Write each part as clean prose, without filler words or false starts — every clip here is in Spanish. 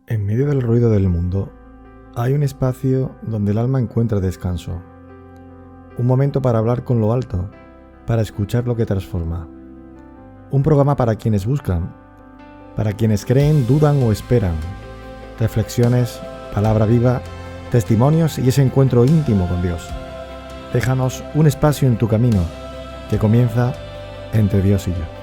En medio del ruido del mundo, hay un espacio donde el alma encuentra descanso. Un momento para hablar con lo alto, para escuchar lo que transforma. Un programa para quienes buscan, para quienes creen, dudan o esperan. Reflexiones, palabra viva, testimonios y ese encuentro íntimo con Dios. Déjanos un espacio en tu camino que comienza entre Dios y yo.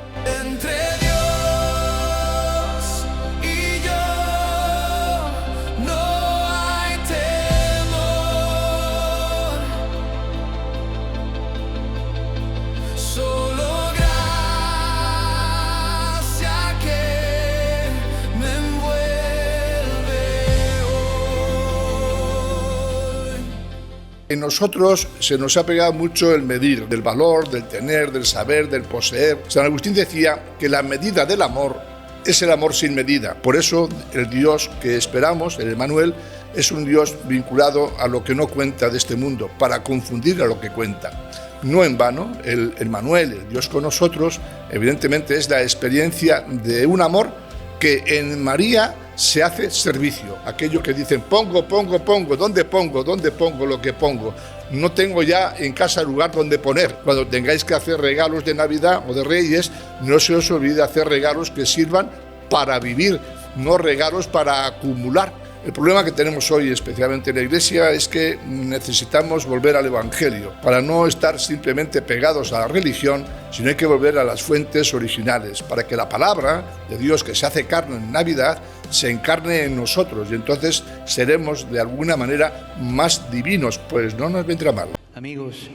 En nosotros se nos ha pegado mucho el medir, del valor, del tener, del saber, del poseer. San Agustín decía que la medida del amor es el amor sin medida. Por eso el Dios que esperamos, el Emmanuel, es un Dios vinculado a lo que no cuenta de este mundo, para confundir a lo que cuenta. No en vano, el Emmanuel, el Dios con nosotros, evidentemente es la experiencia de un amor que en María se hace servicio. Aquello que dicen pongo, ¿dónde pongo lo que pongo? No tengo ya en casa lugar donde poner. Cuando tengáis que hacer regalos de Navidad o de Reyes, no se os olvide hacer regalos que sirvan para vivir, no regalos para acumular. El problema que tenemos hoy, especialmente en la Iglesia, es que necesitamos volver al Evangelio, para no estar simplemente pegados a la religión, sino hay que volver a las fuentes originales, para que la palabra de Dios que se hace carne en Navidad se encarne en nosotros y entonces seremos de alguna manera más divinos, pues no nos vendrá mal. Amigos,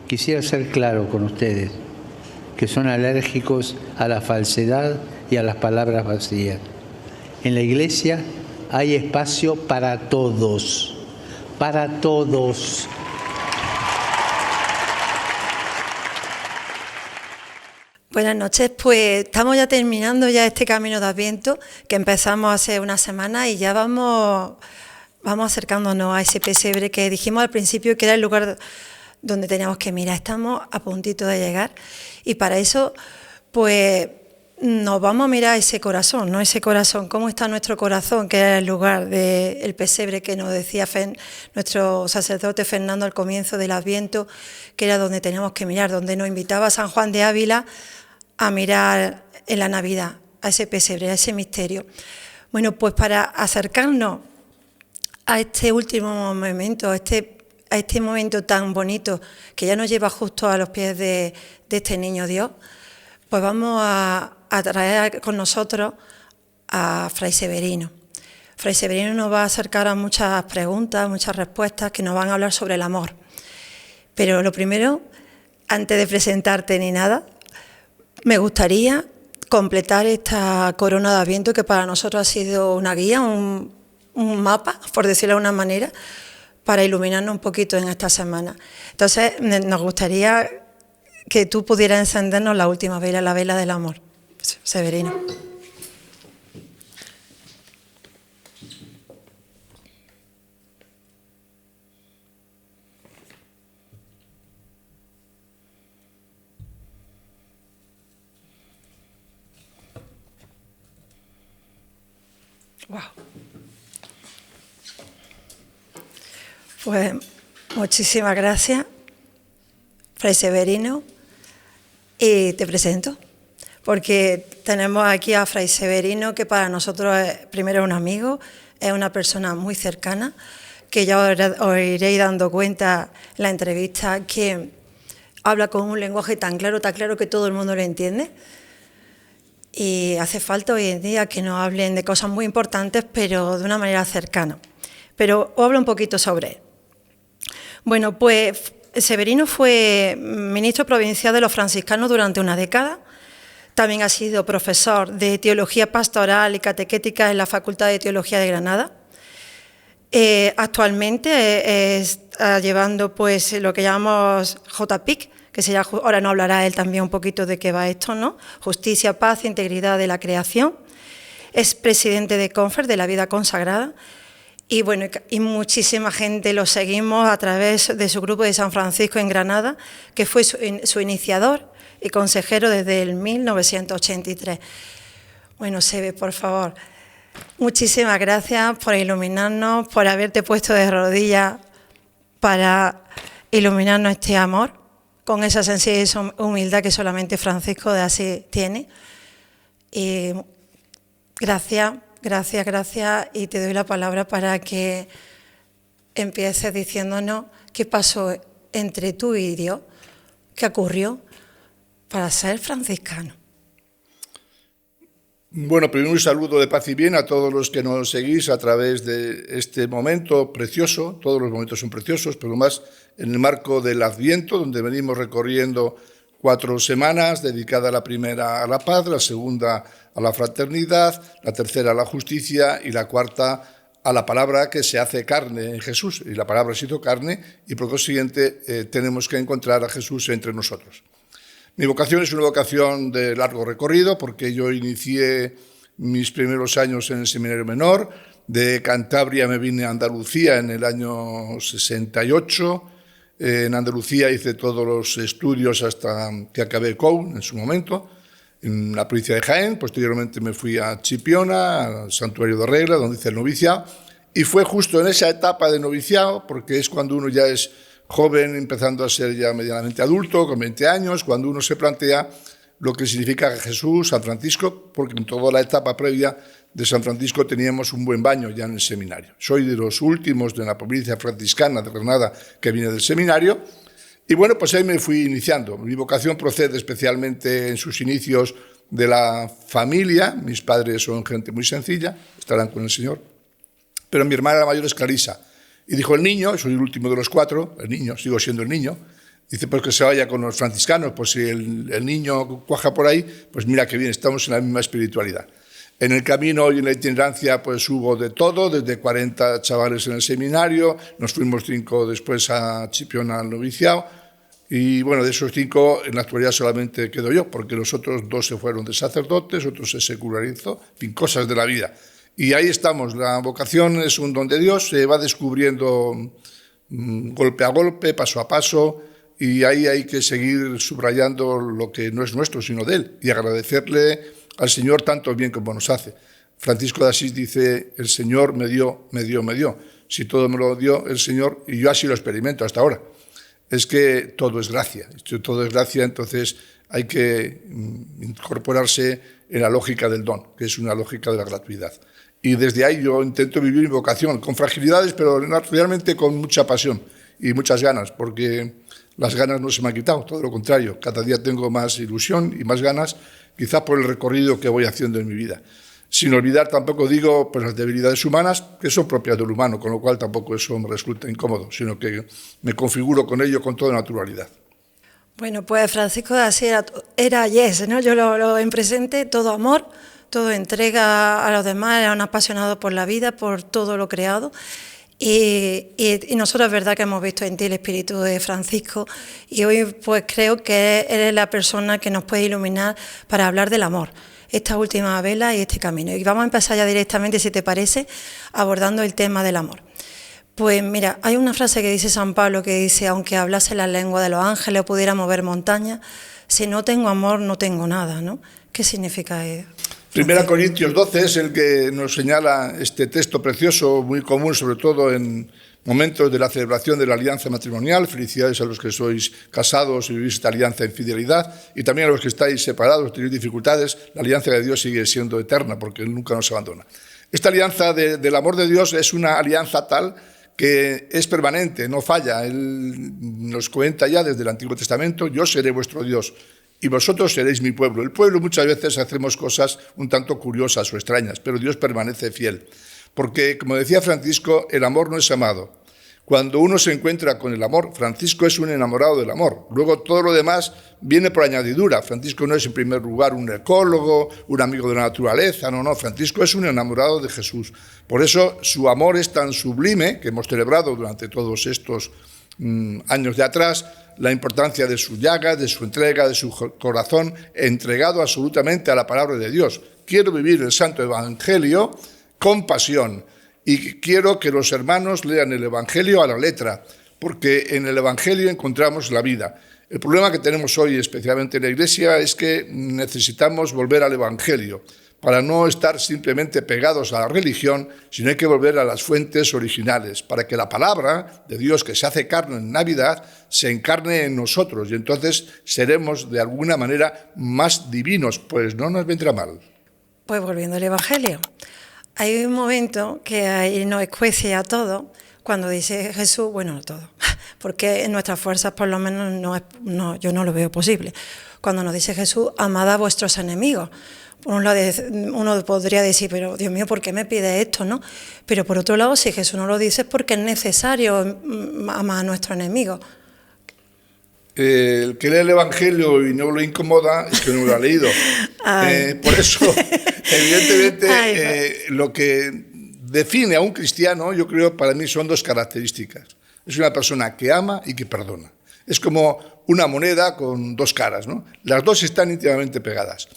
quisiera ser claro con ustedes, que son alérgicos a la falsedad y a las palabras vacías. En la Iglesia hay espacio para todos, para todos. Buenas noches, pues estamos ya terminando ya este camino de Adviento que empezamos hace una semana y ya vamos acercándonos a ese pesebre que dijimos al principio que era el lugar donde teníamos que mirar. Estamos a puntito de llegar y para eso pues nos vamos a mirar ese corazón, ¿no? Ese corazón, cómo está nuestro corazón, que era el lugar del pesebre que nos decía nuestro sacerdote Fernando al comienzo del Adviento, que era donde teníamos que mirar, donde nos invitaba San Juan de Ávila a mirar en la Navidad, a ese pesebre, a ese misterio. Bueno, pues para acercarnos a este último momento, a este momento tan bonito que ya nos lleva justo a los pies de este niño Dios, pues vamos a traer con nosotros a Fray Severino. Fray Severino nos va a acercar a muchas preguntas, muchas respuestas que nos van a hablar sobre el amor. Pero lo primero, antes de presentarte ni nada, me gustaría completar esta corona de Adviento que para nosotros ha sido una guía, un mapa, por decirlo de una manera, para iluminarnos un poquito en esta semana. Entonces, nos gustaría que tú pudieras encendernos la última vela, la vela del amor. Severino. Wow. Pues muchísimas gracias, Fray Severino, y te presento, porque tenemos aquí a Fray Severino, que para nosotros primero es un amigo, es una persona muy cercana, que ya os iréis dando cuenta en la entrevista que habla con un lenguaje tan claro que todo el mundo lo entiende. Y hace falta hoy en día que nos hablen de cosas muy importantes, pero de una manera cercana. Pero os hablo un poquito sobre él. Bueno, pues Severino fue ministro provincial de los franciscanos durante una década. También ha sido profesor de Teología Pastoral y Catequética en la Facultad de Teología de Granada. Actualmente está llevando pues lo que llamamos JPIC, que sería, ahora nos hablará él también un poquito de qué va esto, ¿no? Justicia, paz, integridad de la creación. Es presidente de Confer, de la vida consagrada. Y bueno, y muchísima gente lo seguimos a través de su grupo de San Francisco en Granada, que fue su iniciador y consejero desde el 1983. Bueno, Sebe, por favor. Muchísimas gracias por iluminarnos, por haberte puesto de rodillas para iluminarnos este amor, con esa sencillez y humildad que solamente Francisco de Asís tiene. Y gracias, y te doy la palabra para que empieces diciéndonos qué pasó entre tú y Dios, qué ocurrió para ser franciscano. Bueno, primero un saludo de paz y bien a todos los que nos seguís a través de este momento precioso. Todos los momentos son preciosos, pero más en el marco del Adviento, donde venimos recorriendo 4 semanas, dedicada la primera a la paz, la segunda a la fraternidad, la tercera a la justicia y la cuarta a la palabra que se hace carne en Jesús. Y la palabra se hizo carne y por consiguiente tenemos que encontrar a Jesús entre nosotros. Mi vocación es una vocación de largo recorrido porque yo inicié mis primeros años en el seminario menor. De Cantabria me vine a Andalucía en el año 68. En Andalucía hice todos los estudios hasta que acabé COU en su momento, en la provincia de Jaén. Posteriormente me fui a Chipiona, al Santuario de Regla, donde hice el noviciado. Y fue justo en esa etapa de noviciado, porque es cuando uno ya es joven, empezando a ser ya medianamente adulto, con 20 años, cuando uno se plantea lo que significa Jesús, San Francisco, porque en toda la etapa previa de San Francisco teníamos un buen baño ya en el seminario. Soy de los últimos de la provincia franciscana de Granada que viene del seminario, y bueno, pues ahí me fui iniciando. Mi vocación procede especialmente en sus inicios de la familia. Mis padres son gente muy sencilla, estarán con el Señor, pero mi hermana la mayor es Clarisa. Y dijo el niño, soy el último de los 4, el niño, sigo siendo el niño, dice pues que se vaya con los franciscanos, pues si el niño cuaja por ahí, pues mira que bien, estamos en la misma espiritualidad. En el camino y en la itinerancia pues hubo de todo, desde 40 chavales en el seminario, nos fuimos 5 después a Chipiona al noviciado, y bueno, de esos 5 en la actualidad solamente quedo yo, porque los otros 2 se fueron de sacerdotes, otro se secularizó, en fin, cosas de la vida. Y ahí estamos, la vocación es un don de Dios, se va descubriendo golpe a golpe, paso a paso, y ahí hay que seguir subrayando lo que no es nuestro, sino de Él, y agradecerle al Señor tanto el bien como nos hace. Francisco de Asís dice, el Señor me dio. Si todo me lo dio el Señor, y yo así lo experimento hasta ahora, es que todo es gracia. Todo es gracia, entonces hay que incorporarse en la lógica del don, que es una lógica de la gratuidad. Y desde ahí yo intento vivir mi vocación, con fragilidades, pero realmente con mucha pasión y muchas ganas, porque las ganas no se me han quitado, todo lo contrario. Cada día tengo más ilusión y más ganas, quizás por el recorrido que voy haciendo en mi vida. Sin olvidar, tampoco digo pues, las debilidades humanas, que son propias del humano, con lo cual tampoco eso me resulta incómodo, sino que me configuro con ello con toda naturalidad. Bueno, pues Francisco de Asís era yes, ¿no? Yo lo en presente, todo amor, todo entrega a los demás, era un apasionado por la vida, por todo lo creado. Y nosotros es verdad que hemos visto en ti el espíritu de Francisco y hoy pues creo que eres la persona que nos puede iluminar para hablar del amor, esta última vela y este camino. Y vamos a empezar ya directamente, si te parece, abordando el tema del amor. Pues mira, hay una frase que dice San Pablo que dice, aunque hablase la lengua de los ángeles o pudiera mover montañas, si no tengo amor no tengo nada, ¿no? ¿Qué significa eso? Primera Corintios 12 es el que nos señala este texto precioso, muy común, sobre todo en momentos de la celebración de la alianza matrimonial. Felicidades a los que sois casados y vivís esta alianza en fidelidad, y también a los que estáis separados, tenéis dificultades. La alianza de Dios sigue siendo eterna porque Él nunca nos abandona. Esta alianza del amor de Dios es una alianza tal que es permanente, no falla. Él nos cuenta ya desde el Antiguo Testamento, yo seré vuestro Dios y vosotros seréis mi pueblo. El pueblo muchas veces hacemos cosas un tanto curiosas o extrañas, pero Dios permanece fiel. Porque, como decía Francisco, el amor no es amado. Cuando uno se encuentra con el amor, Francisco es un enamorado del amor. Luego todo lo demás viene por añadidura. Francisco no es en primer lugar un ecólogo, un amigo de la naturaleza, no. Francisco es un enamorado de Jesús. Por eso su amor es tan sublime, que hemos celebrado durante todos estos años de atrás, la importancia de su llaga, de su entrega, de su corazón entregado absolutamente a la palabra de Dios. Quiero vivir el Santo Evangelio con pasión y quiero que los hermanos lean el Evangelio a la letra, porque en el Evangelio encontramos la vida. El problema que tenemos hoy, especialmente en la Iglesia, es que necesitamos volver al Evangelio, para no estar simplemente pegados a la religión, sino hay que volver a las fuentes originales, para que la palabra de Dios que se hace carne en Navidad se encarne en nosotros y entonces seremos de alguna manera más divinos, pues no nos vendrá mal. Pues volviendo al Evangelio, hay un momento que ahí nos escuece a todos cuando dice Jesús, bueno, no todo, porque en nuestras fuerzas por lo menos yo no lo veo posible. Cuando nos dice Jesús, amad a vuestros enemigos. Por un lado, uno podría decir, pero Dios mío, ¿por qué me pide esto, no? Pero por otro lado, si Jesús no lo dice es porque es necesario amar a nuestros enemigos. El que lee el Evangelio y no lo incomoda es que no lo ha leído. Por eso, evidentemente, lo que define a un cristiano, yo creo, para mí son dos características. Es una persona que ama y que perdona. Es como una moneda con dos caras, ¿no? Las dos están íntimamente pegadas.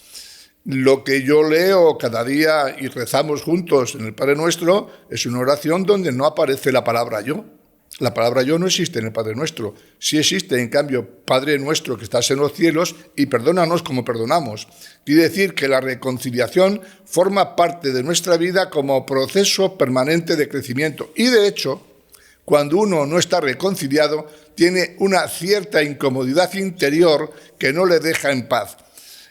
Lo que yo leo cada día y rezamos juntos en el Padre Nuestro es una oración donde no aparece la palabra yo. La palabra yo no existe en el Padre Nuestro. Sí existe, en cambio, Padre Nuestro que estás en los cielos y perdónanos como perdonamos. Quiere decir que la reconciliación forma parte de nuestra vida como proceso permanente de crecimiento. Y de hecho, cuando uno no está reconciliado, tiene una cierta incomodidad interior que no le deja en paz.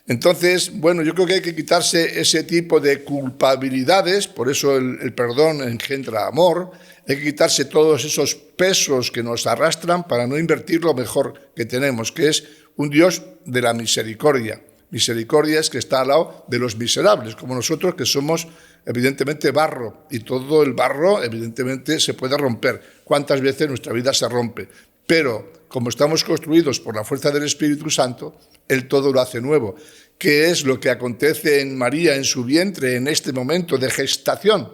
Entonces, bueno, yo creo que hay que quitarse ese tipo de culpabilidades, por eso el perdón engendra amor, hay que quitarse todos esos pesos que nos arrastran para no invertir lo mejor que tenemos, que es un Dios de la misericordia. Misericordia es que está al lado de los miserables, como nosotros que somos evidentemente barro, y todo el barro evidentemente se puede romper. ¿Cuántas veces nuestra vida se rompe? Pero como estamos construidos por la fuerza del Espíritu Santo, Él todo lo hace nuevo. ¿Qué es lo que acontece en María en su vientre en este momento de gestación?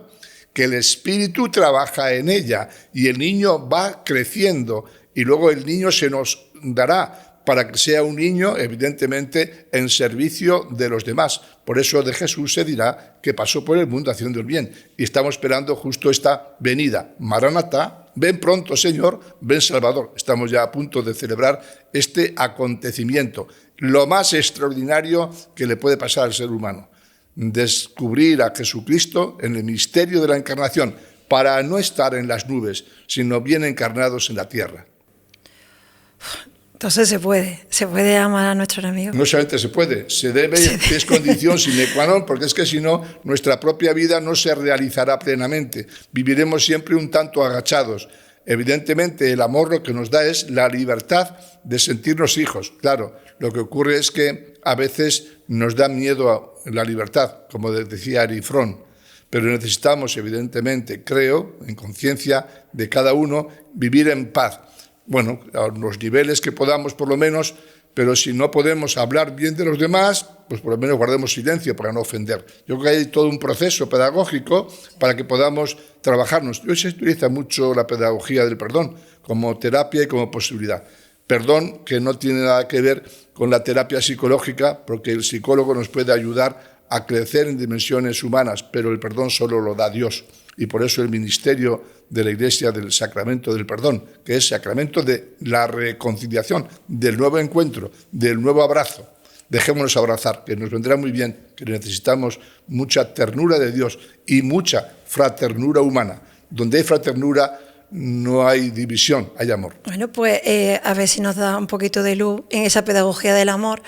Que el Espíritu trabaja en ella y el niño va creciendo y luego el niño se nos dará para que sea un niño, evidentemente, en servicio de los demás. Por eso de Jesús se dirá que pasó por el mundo haciendo el bien. Y estamos esperando justo esta venida. Maranatá, ven pronto, Señor, ven Salvador. Estamos ya a punto de celebrar este acontecimiento. Lo más extraordinario que le puede pasar al ser humano. Descubrir a Jesucristo en el misterio de la encarnación, para no estar en las nubes, sino bien encarnados en la tierra. Entonces se puede amar a nuestro enemigo. No solamente se puede, se debe, es condición sine qua non, porque es que si no, nuestra propia vida no se realizará plenamente. Viviremos siempre un tanto agachados. Evidentemente, el amor lo que nos da es la libertad de sentirnos hijos. Claro, lo que ocurre es que a veces nos da miedo a la libertad, como decía Erifrón. Pero necesitamos, evidentemente, creo, en conciencia de cada uno, vivir en paz. Bueno, a los niveles que podamos por lo menos, pero si no podemos hablar bien de los demás, pues por lo menos guardemos silencio para no ofender. Yo creo que hay todo un proceso pedagógico para que podamos trabajarnos. Hoy se utiliza mucho la pedagogía del perdón como terapia y como posibilidad. Perdón que no tiene nada que ver con la terapia psicológica, porque el psicólogo nos puede ayudar a crecer en dimensiones humanas, pero el perdón solo lo da Dios. Y por eso el ministerio de la Iglesia del Sacramento del Perdón, que es sacramento de la reconciliación, del nuevo encuentro, del nuevo abrazo. Dejémonos abrazar, que nos vendrá muy bien, que necesitamos mucha ternura de Dios y mucha fraternura humana. Donde hay fraternura no hay división, hay amor. Bueno, pues a ver si nos da un poquito de luz en esa pedagogía del amor.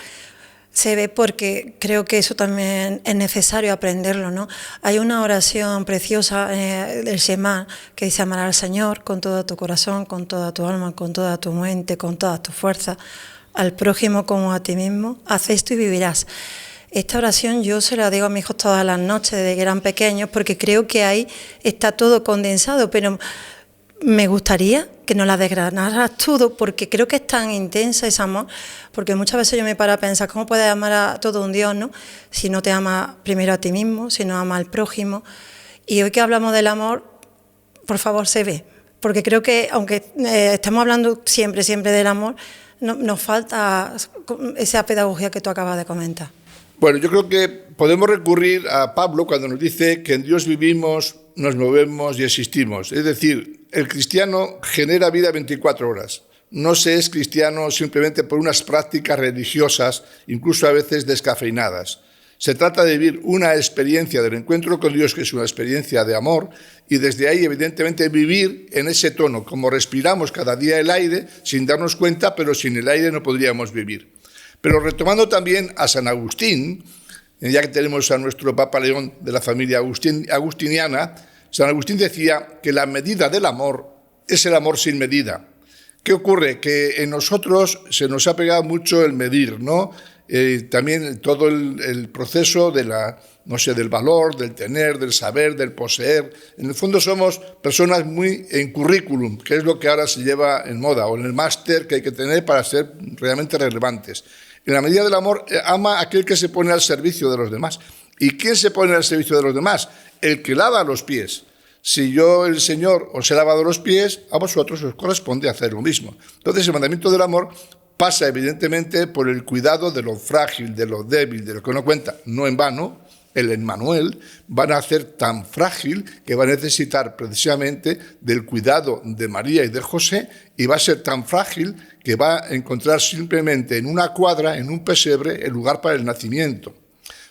Se ve porque creo que eso también es necesario aprenderlo, ¿no? Hay una oración preciosa del Shema que dice amar al Señor con todo tu corazón, con toda tu alma, con toda tu mente, con todas tus fuerzas, al prójimo como a ti mismo. Haz esto y vivirás. Esta oración yo se la digo a mis hijos todas las noches desde que eran pequeños porque creo que ahí está todo condensado, pero me gustaría que nos la desgranaras todo porque creo que es tan intensa ese amor, porque muchas veces yo me paro a pensar cómo puedes amar a todo un Dios, ¿no? Si no te ama primero a ti mismo, si no ama al prójimo. Y hoy que hablamos del amor, por favor, se ve, porque creo que aunque estamos hablando siempre del amor, nos falta esa pedagogía que tú acabas de comentar. Bueno, yo creo que podemos recurrir a Pablo cuando nos dice que en Dios vivimos, nos movemos y existimos. Es decir, el cristiano genera vida 24 horas. No se es cristiano simplemente por unas prácticas religiosas, incluso a veces descafeinadas, Se trata de vivir una experiencia del encuentro con Dios, que es una experiencia de amor, y desde ahí, evidentemente, vivir en ese tono, como respiramos cada día el aire, sin darnos cuenta, pero sin el aire no podríamos vivir. Pero retomando también a San Agustín, ya que tenemos a nuestro Papa León de la familia agustiniana, San Agustín decía que la medida del amor es el amor sin medida. ¿Qué ocurre? Que en nosotros se nos ha pegado mucho el medir, ¿no? También todo el proceso de del valor, del tener, del saber, del poseer. En el fondo somos personas muy en currículum, que es lo que ahora se lleva en moda, o en el máster que hay que tener para ser realmente relevantes. En la medida del amor, ama a aquel que se pone al servicio de los demás. ¿Y quién se pone al servicio de los demás? El que lava los pies. Si yo, el Señor, os he lavado los pies, a vosotros os corresponde hacer lo mismo. Entonces, el mandamiento del amor pasa, evidentemente, por el cuidado de lo frágil, de lo débil, de lo que no cuenta. No en vano, el Emmanuel va a nacer tan frágil que va a necesitar precisamente del cuidado de María y de José, y va a ser tan frágil que va a encontrar simplemente en una cuadra, en un pesebre, el lugar para el nacimiento.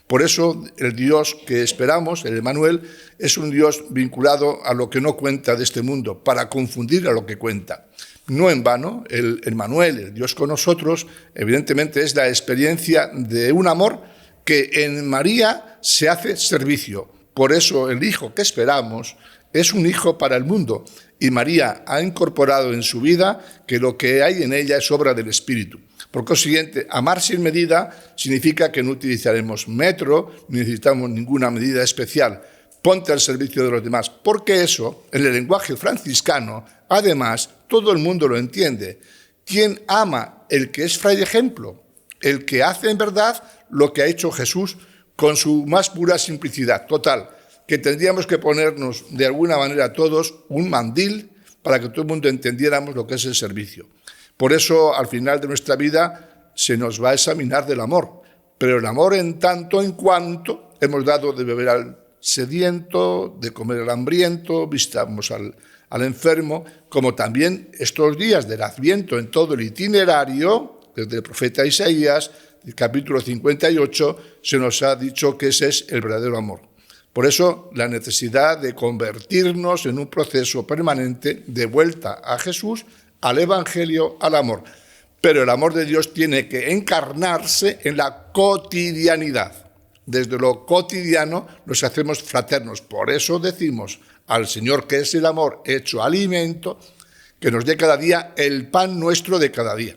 Por eso el Dios que esperamos, el Emmanuel, es un Dios vinculado a lo que no cuenta de este mundo, para confundir a lo que cuenta. No en vano, el Emmanuel, el Dios con nosotros, evidentemente es la experiencia de un amor que en María se hace servicio. Por eso el Hijo que esperamos es un Hijo para el mundo, y María ha incorporado en su vida que lo que hay en ella es obra del Espíritu. Por consiguiente, amar sin medida significa que no utilizaremos metro, ni necesitamos ninguna medida especial. Ponte al servicio de los demás, porque eso, en el lenguaje franciscano, además, todo el mundo lo entiende. ¿Quién ama? El que es fray ejemplo, el que hace en verdad lo que ha hecho Jesús con su más pura simplicidad. Total, que tendríamos que ponernos de alguna manera todos un mandil para que todo el mundo entendiéramos lo que es el servicio. Por eso, al final de nuestra vida, se nos va a examinar del amor. Pero el amor en tanto en cuanto hemos dado de beber al sediento, de comer al hambriento, visitamos al enfermo, como también estos días del Adviento en todo el itinerario, desde el profeta Isaías, el capítulo 58, se nos ha dicho que ese es el verdadero amor. Por eso, la necesidad de convertirnos en un proceso permanente de vuelta a Jesús, al Evangelio, al amor. Pero el amor de Dios tiene que encarnarse en la cotidianidad. Desde lo cotidiano nos hacemos fraternos. Por eso decimos al Señor, que es el amor hecho alimento, que nos dé cada día el pan nuestro de cada día,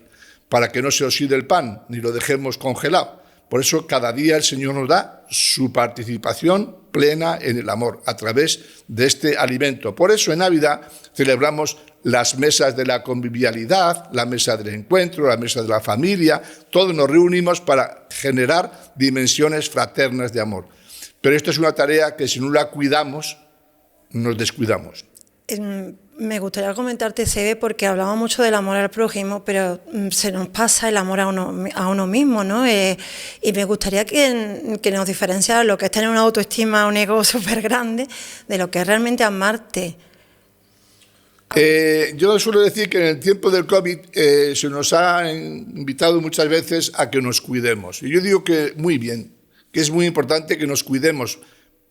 para que no se oxide el pan ni lo dejemos congelado. Por eso cada día el Señor nos da su participación plena en el amor a través de este alimento. Por eso en Navidad celebramos las mesas de la convivialidad, la mesa del encuentro, la mesa de la familia. Todos nos reunimos para generar dimensiones fraternas de amor. Pero esto es una tarea que si no la cuidamos, nos descuidamos. Me gustaría comentarte, Sebe, porque hablamos mucho del amor al prójimo, pero se nos pasa el amor a uno mismo, ¿no? Y me gustaría que nos diferenciara lo que es tener una autoestima, un ego súper grande, de lo que es realmente amarte. Yo suelo decir que en el tiempo del COVID se nos ha invitado muchas veces a que nos cuidemos. Y yo digo que muy bien, que es muy importante que nos cuidemos,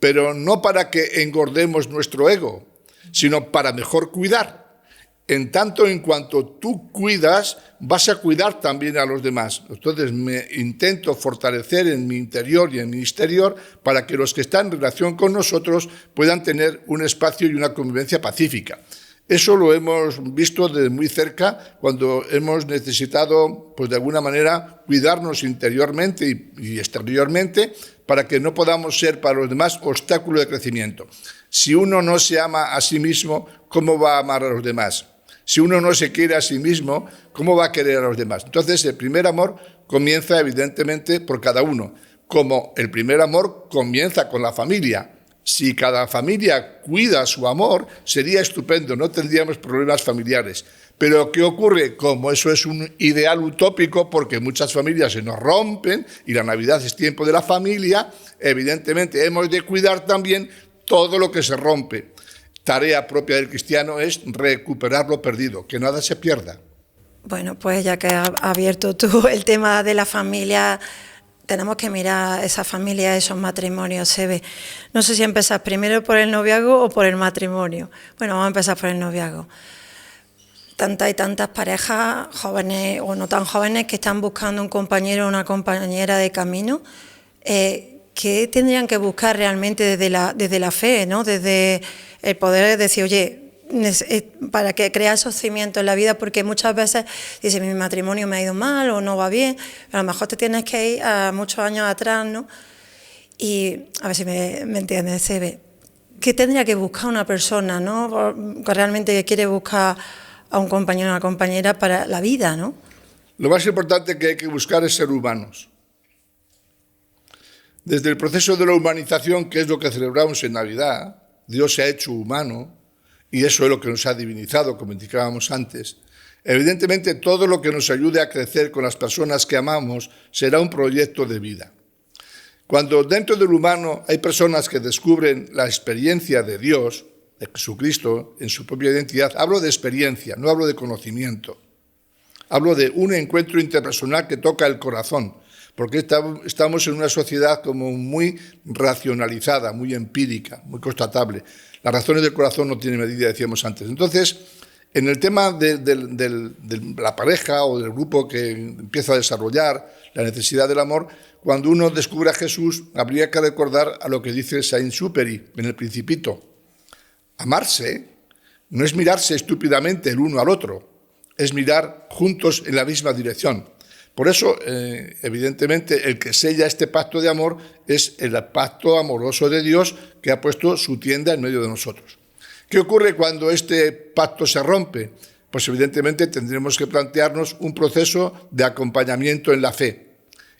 pero no para que engordemos nuestro ego, sino para mejor cuidar. En tanto en cuanto tú cuidas, vas a cuidar también a los demás. Entonces me intento fortalecer en mi interior y en mi exterior para que los que están en relación con nosotros puedan tener un espacio y una convivencia pacífica. Eso lo hemos visto de muy cerca cuando hemos necesitado, pues de alguna manera, cuidarnos interiormente y exteriormente para que no podamos ser para los demás obstáculo de crecimiento. Si uno no se ama a sí mismo, ¿cómo va a amar a los demás? Si uno no se quiere a sí mismo, ¿cómo va a querer a los demás? Entonces, el primer amor comienza evidentemente por cada uno, como el primer amor comienza con la familia. Si cada familia cuida su amor, sería estupendo, no tendríamos problemas familiares. Pero ¿qué ocurre? Como eso es un ideal utópico, porque muchas familias se nos rompen y la Navidad es tiempo de la familia, evidentemente hemos de cuidar también todo lo que se rompe. Tarea propia del cristiano es recuperar lo perdido, que nada se pierda. Bueno, pues ya que has abierto tú el tema de la familia, tenemos que mirar esa familia, esos matrimonios, se ve. No sé si empezar primero por el noviazgo o por el matrimonio. Bueno, vamos a empezar por el noviazgo. Tantas y tantas parejas, jóvenes o no tan jóvenes, que están buscando un compañero o una compañera de camino, que tendrían que buscar realmente desde la fe, ¿no? Desde el poder decir, oye, para que crea esos cimientos en la vida, porque muchas veces dice, mi matrimonio me ha ido mal o no va bien, a lo mejor te tienes que ir a muchos años atrás, ¿no? Y a ver si me entiendes, se ve. ¿Qué tendría que buscar una persona, ¿no? Que realmente quiere buscar a un compañero o una compañera para la vida, ¿no? Lo más importante que hay que buscar es ser humanos. Desde el proceso de la humanización, que es lo que celebramos en Navidad, Dios se ha hecho humano, y eso es lo que nos ha divinizado, como indicábamos antes. Evidentemente, todo lo que nos ayude a crecer con las personas que amamos será un proyecto de vida. Cuando dentro del humano hay personas que descubren la experiencia de Dios, de Jesucristo, en su propia identidad, hablo de experiencia, no hablo de conocimiento. Hablo de un encuentro interpersonal que toca el corazón, porque estamos en una sociedad como muy racionalizada, muy empírica, muy constatable. Las razones del corazón no tienen medida, decíamos antes. Entonces, en el tema de la pareja o del grupo que empieza a desarrollar la necesidad del amor, cuando uno descubre a Jesús, habría que recordar a lo que dice Saint-Exupéry en El Principito. Amarse no es mirarse estúpidamente el uno al otro, es mirar juntos en la misma dirección. Por eso, evidentemente, el que sella este pacto de amor es el pacto amoroso de Dios que ha puesto su tienda en medio de nosotros. ¿Qué ocurre cuando este pacto se rompe? Pues evidentemente tendremos que plantearnos un proceso de acompañamiento en la fe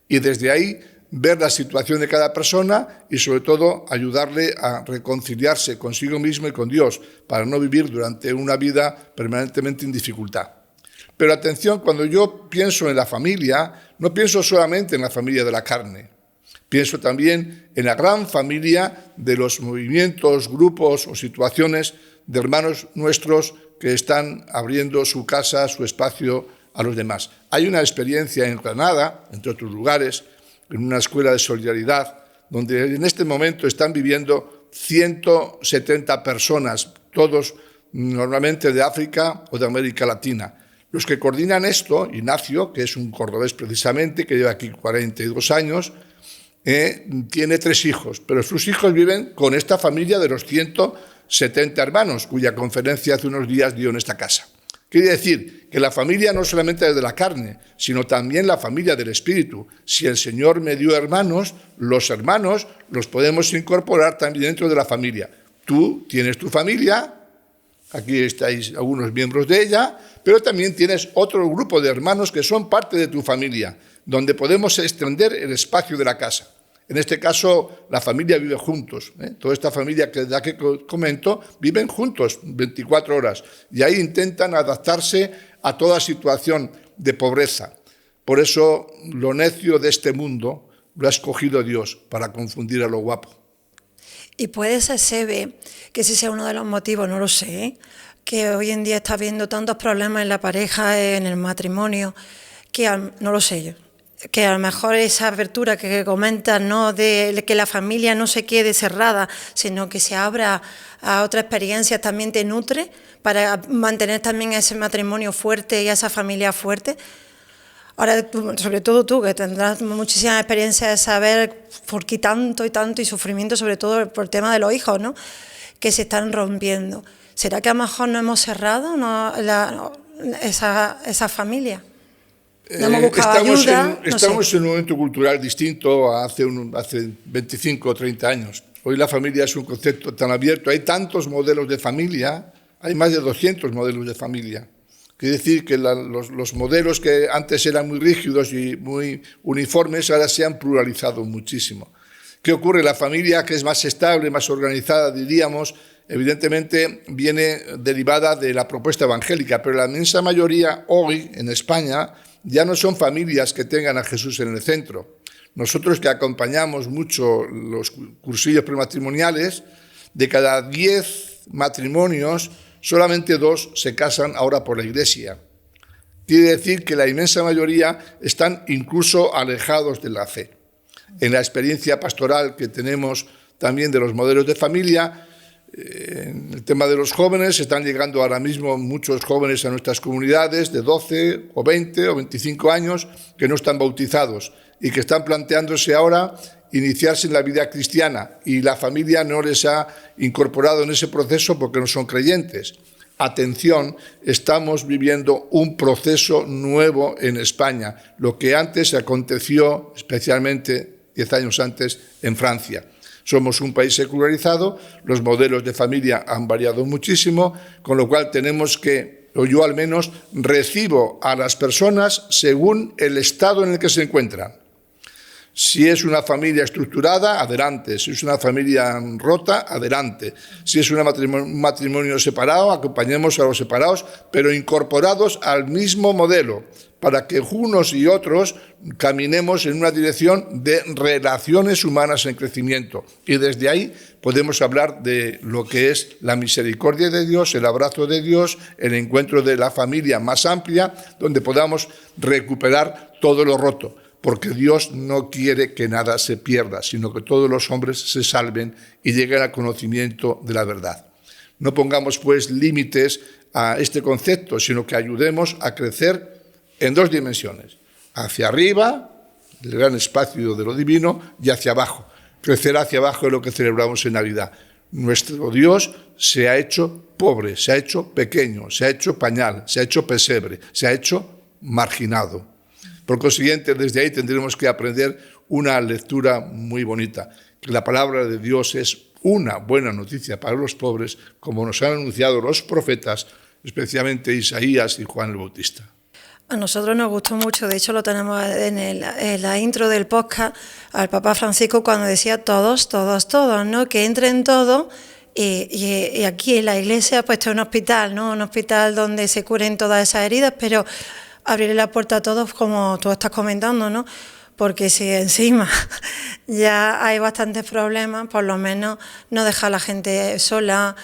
y desde ahí ver la situación de cada persona y sobre todo ayudarle a reconciliarse consigo mismo y con Dios para no vivir durante una vida permanentemente en dificultad. Pero atención, cuando yo pienso en la familia, no pienso solamente en la familia de la carne. Pienso también en la gran familia de los movimientos, grupos o situaciones de hermanos nuestros que están abriendo su casa, su espacio a los demás. Hay una experiencia en Granada, entre otros lugares, en una escuela de solidaridad, donde en este momento están viviendo 170 personas, todos normalmente de África o de América Latina. Los que coordinan esto, Ignacio, que es un cordobés precisamente, que lleva aquí 42 años, tiene 3 hijos, pero sus hijos viven con esta familia de los 170 hermanos, cuya conferencia hace unos días dio en esta casa. Quiere decir que la familia no solamente es de la carne, sino también la familia del espíritu. Si el Señor me dio hermanos, los hermanos los podemos incorporar también dentro de la familia. Tú tienes tu familia, aquí estáis algunos miembros de ella, pero también tienes otro grupo de hermanos que son parte de tu familia, donde podemos extender el espacio de la casa. En este caso, la familia vive juntos. Toda esta familia que comento viven juntos 24 horas y ahí intentan adaptarse a toda situación de pobreza. Por eso, lo necio de este mundo lo ha escogido Dios para confundir a lo guapo. Y puede ser, Sebe, que ese sea uno de los motivos, no lo sé, que hoy en día está habiendo tantos problemas en la pareja, en el matrimonio, que no lo sé yo, que a lo mejor esa apertura que comentas, ¿no?, de que la familia no se quede cerrada, sino que se abra a otras experiencias, también te nutre para mantener también ese matrimonio fuerte y a esa familia fuerte. Ahora, sobre todo tú, que tendrás muchísimas experiencias de saber por qué tanto y sufrimiento, sobre todo por el tema de los hijos, ¿no?, que se están rompiendo. ¿Será que a lo mejor no hemos cerrado esa familia? No hemos buscado ayuda. Estamos en un momento cultural distinto a hace 25 o 30 años. Hoy la familia es un concepto tan abierto. Hay tantos modelos de familia, hay más de 200 modelos de familia. Quiere decir que los modelos que antes eran muy rígidos y muy uniformes ahora se han pluralizado muchísimo. ¿Qué ocurre? La familia, que es más estable, más organizada, diríamos, evidentemente viene derivada de la propuesta evangélica, pero la inmensa mayoría hoy en España ya no son familias que tengan a Jesús en el centro. Nosotros que acompañamos mucho los cursillos prematrimoniales, de cada 10 matrimonios, solamente 2 se casan ahora por la Iglesia. Quiere decir que la inmensa mayoría están incluso alejados de la fe. En la experiencia pastoral que tenemos también de los modelos de familia, en el tema de los jóvenes, están llegando ahora mismo muchos jóvenes a nuestras comunidades de 12 o 20 o 25 años que no están bautizados y que están planteándose ahora iniciarse en la vida cristiana y la familia no les ha incorporado en ese proceso porque no son creyentes. Atención, estamos viviendo un proceso nuevo en España, lo que antes aconteció especialmente 10 años antes en Francia. Somos un país secularizado, los modelos de familia han variado muchísimo, con lo cual tenemos que, o yo al menos, recibo a las personas según el estado en el que se encuentran. Si es una familia estructurada, adelante. Si es una familia rota, adelante. Si es un matrimonio separado, acompañemos a los separados, pero incorporados al mismo modelo, para que unos y otros caminemos en una dirección de relaciones humanas en crecimiento. Y desde ahí podemos hablar de lo que es la misericordia de Dios, el abrazo de Dios, el encuentro de la familia más amplia, donde podamos recuperar todo lo roto. Porque Dios no quiere que nada se pierda, sino que todos los hombres se salven y lleguen al conocimiento de la verdad. No pongamos, pues, límites a este concepto, sino que ayudemos a crecer en dos dimensiones. Hacia arriba, el gran espacio de lo divino, y hacia abajo. Crecer hacia abajo es lo que celebramos en Navidad. Nuestro Dios se ha hecho pobre, se ha hecho pequeño, se ha hecho pañal, se ha hecho pesebre, se ha hecho marginado. Por consiguiente, desde ahí tendremos que aprender una lectura muy bonita, que la palabra de Dios es una buena noticia para los pobres, como nos han anunciado los profetas, especialmente Isaías y Juan el Bautista. A nosotros nos gustó mucho, de hecho lo tenemos en la intro del podcast, al Papa Francisco cuando decía todos, todos, todos, ¿no? Que entren todos. Y aquí en la iglesia, pues, esto es un hospital, ¿no? Un hospital donde se curen todas esas heridas, pero abrirle la puerta a todos, como tú estás comentando, ¿no? Porque si encima ya hay bastantes problemas, por lo menos no dejar a la gente sola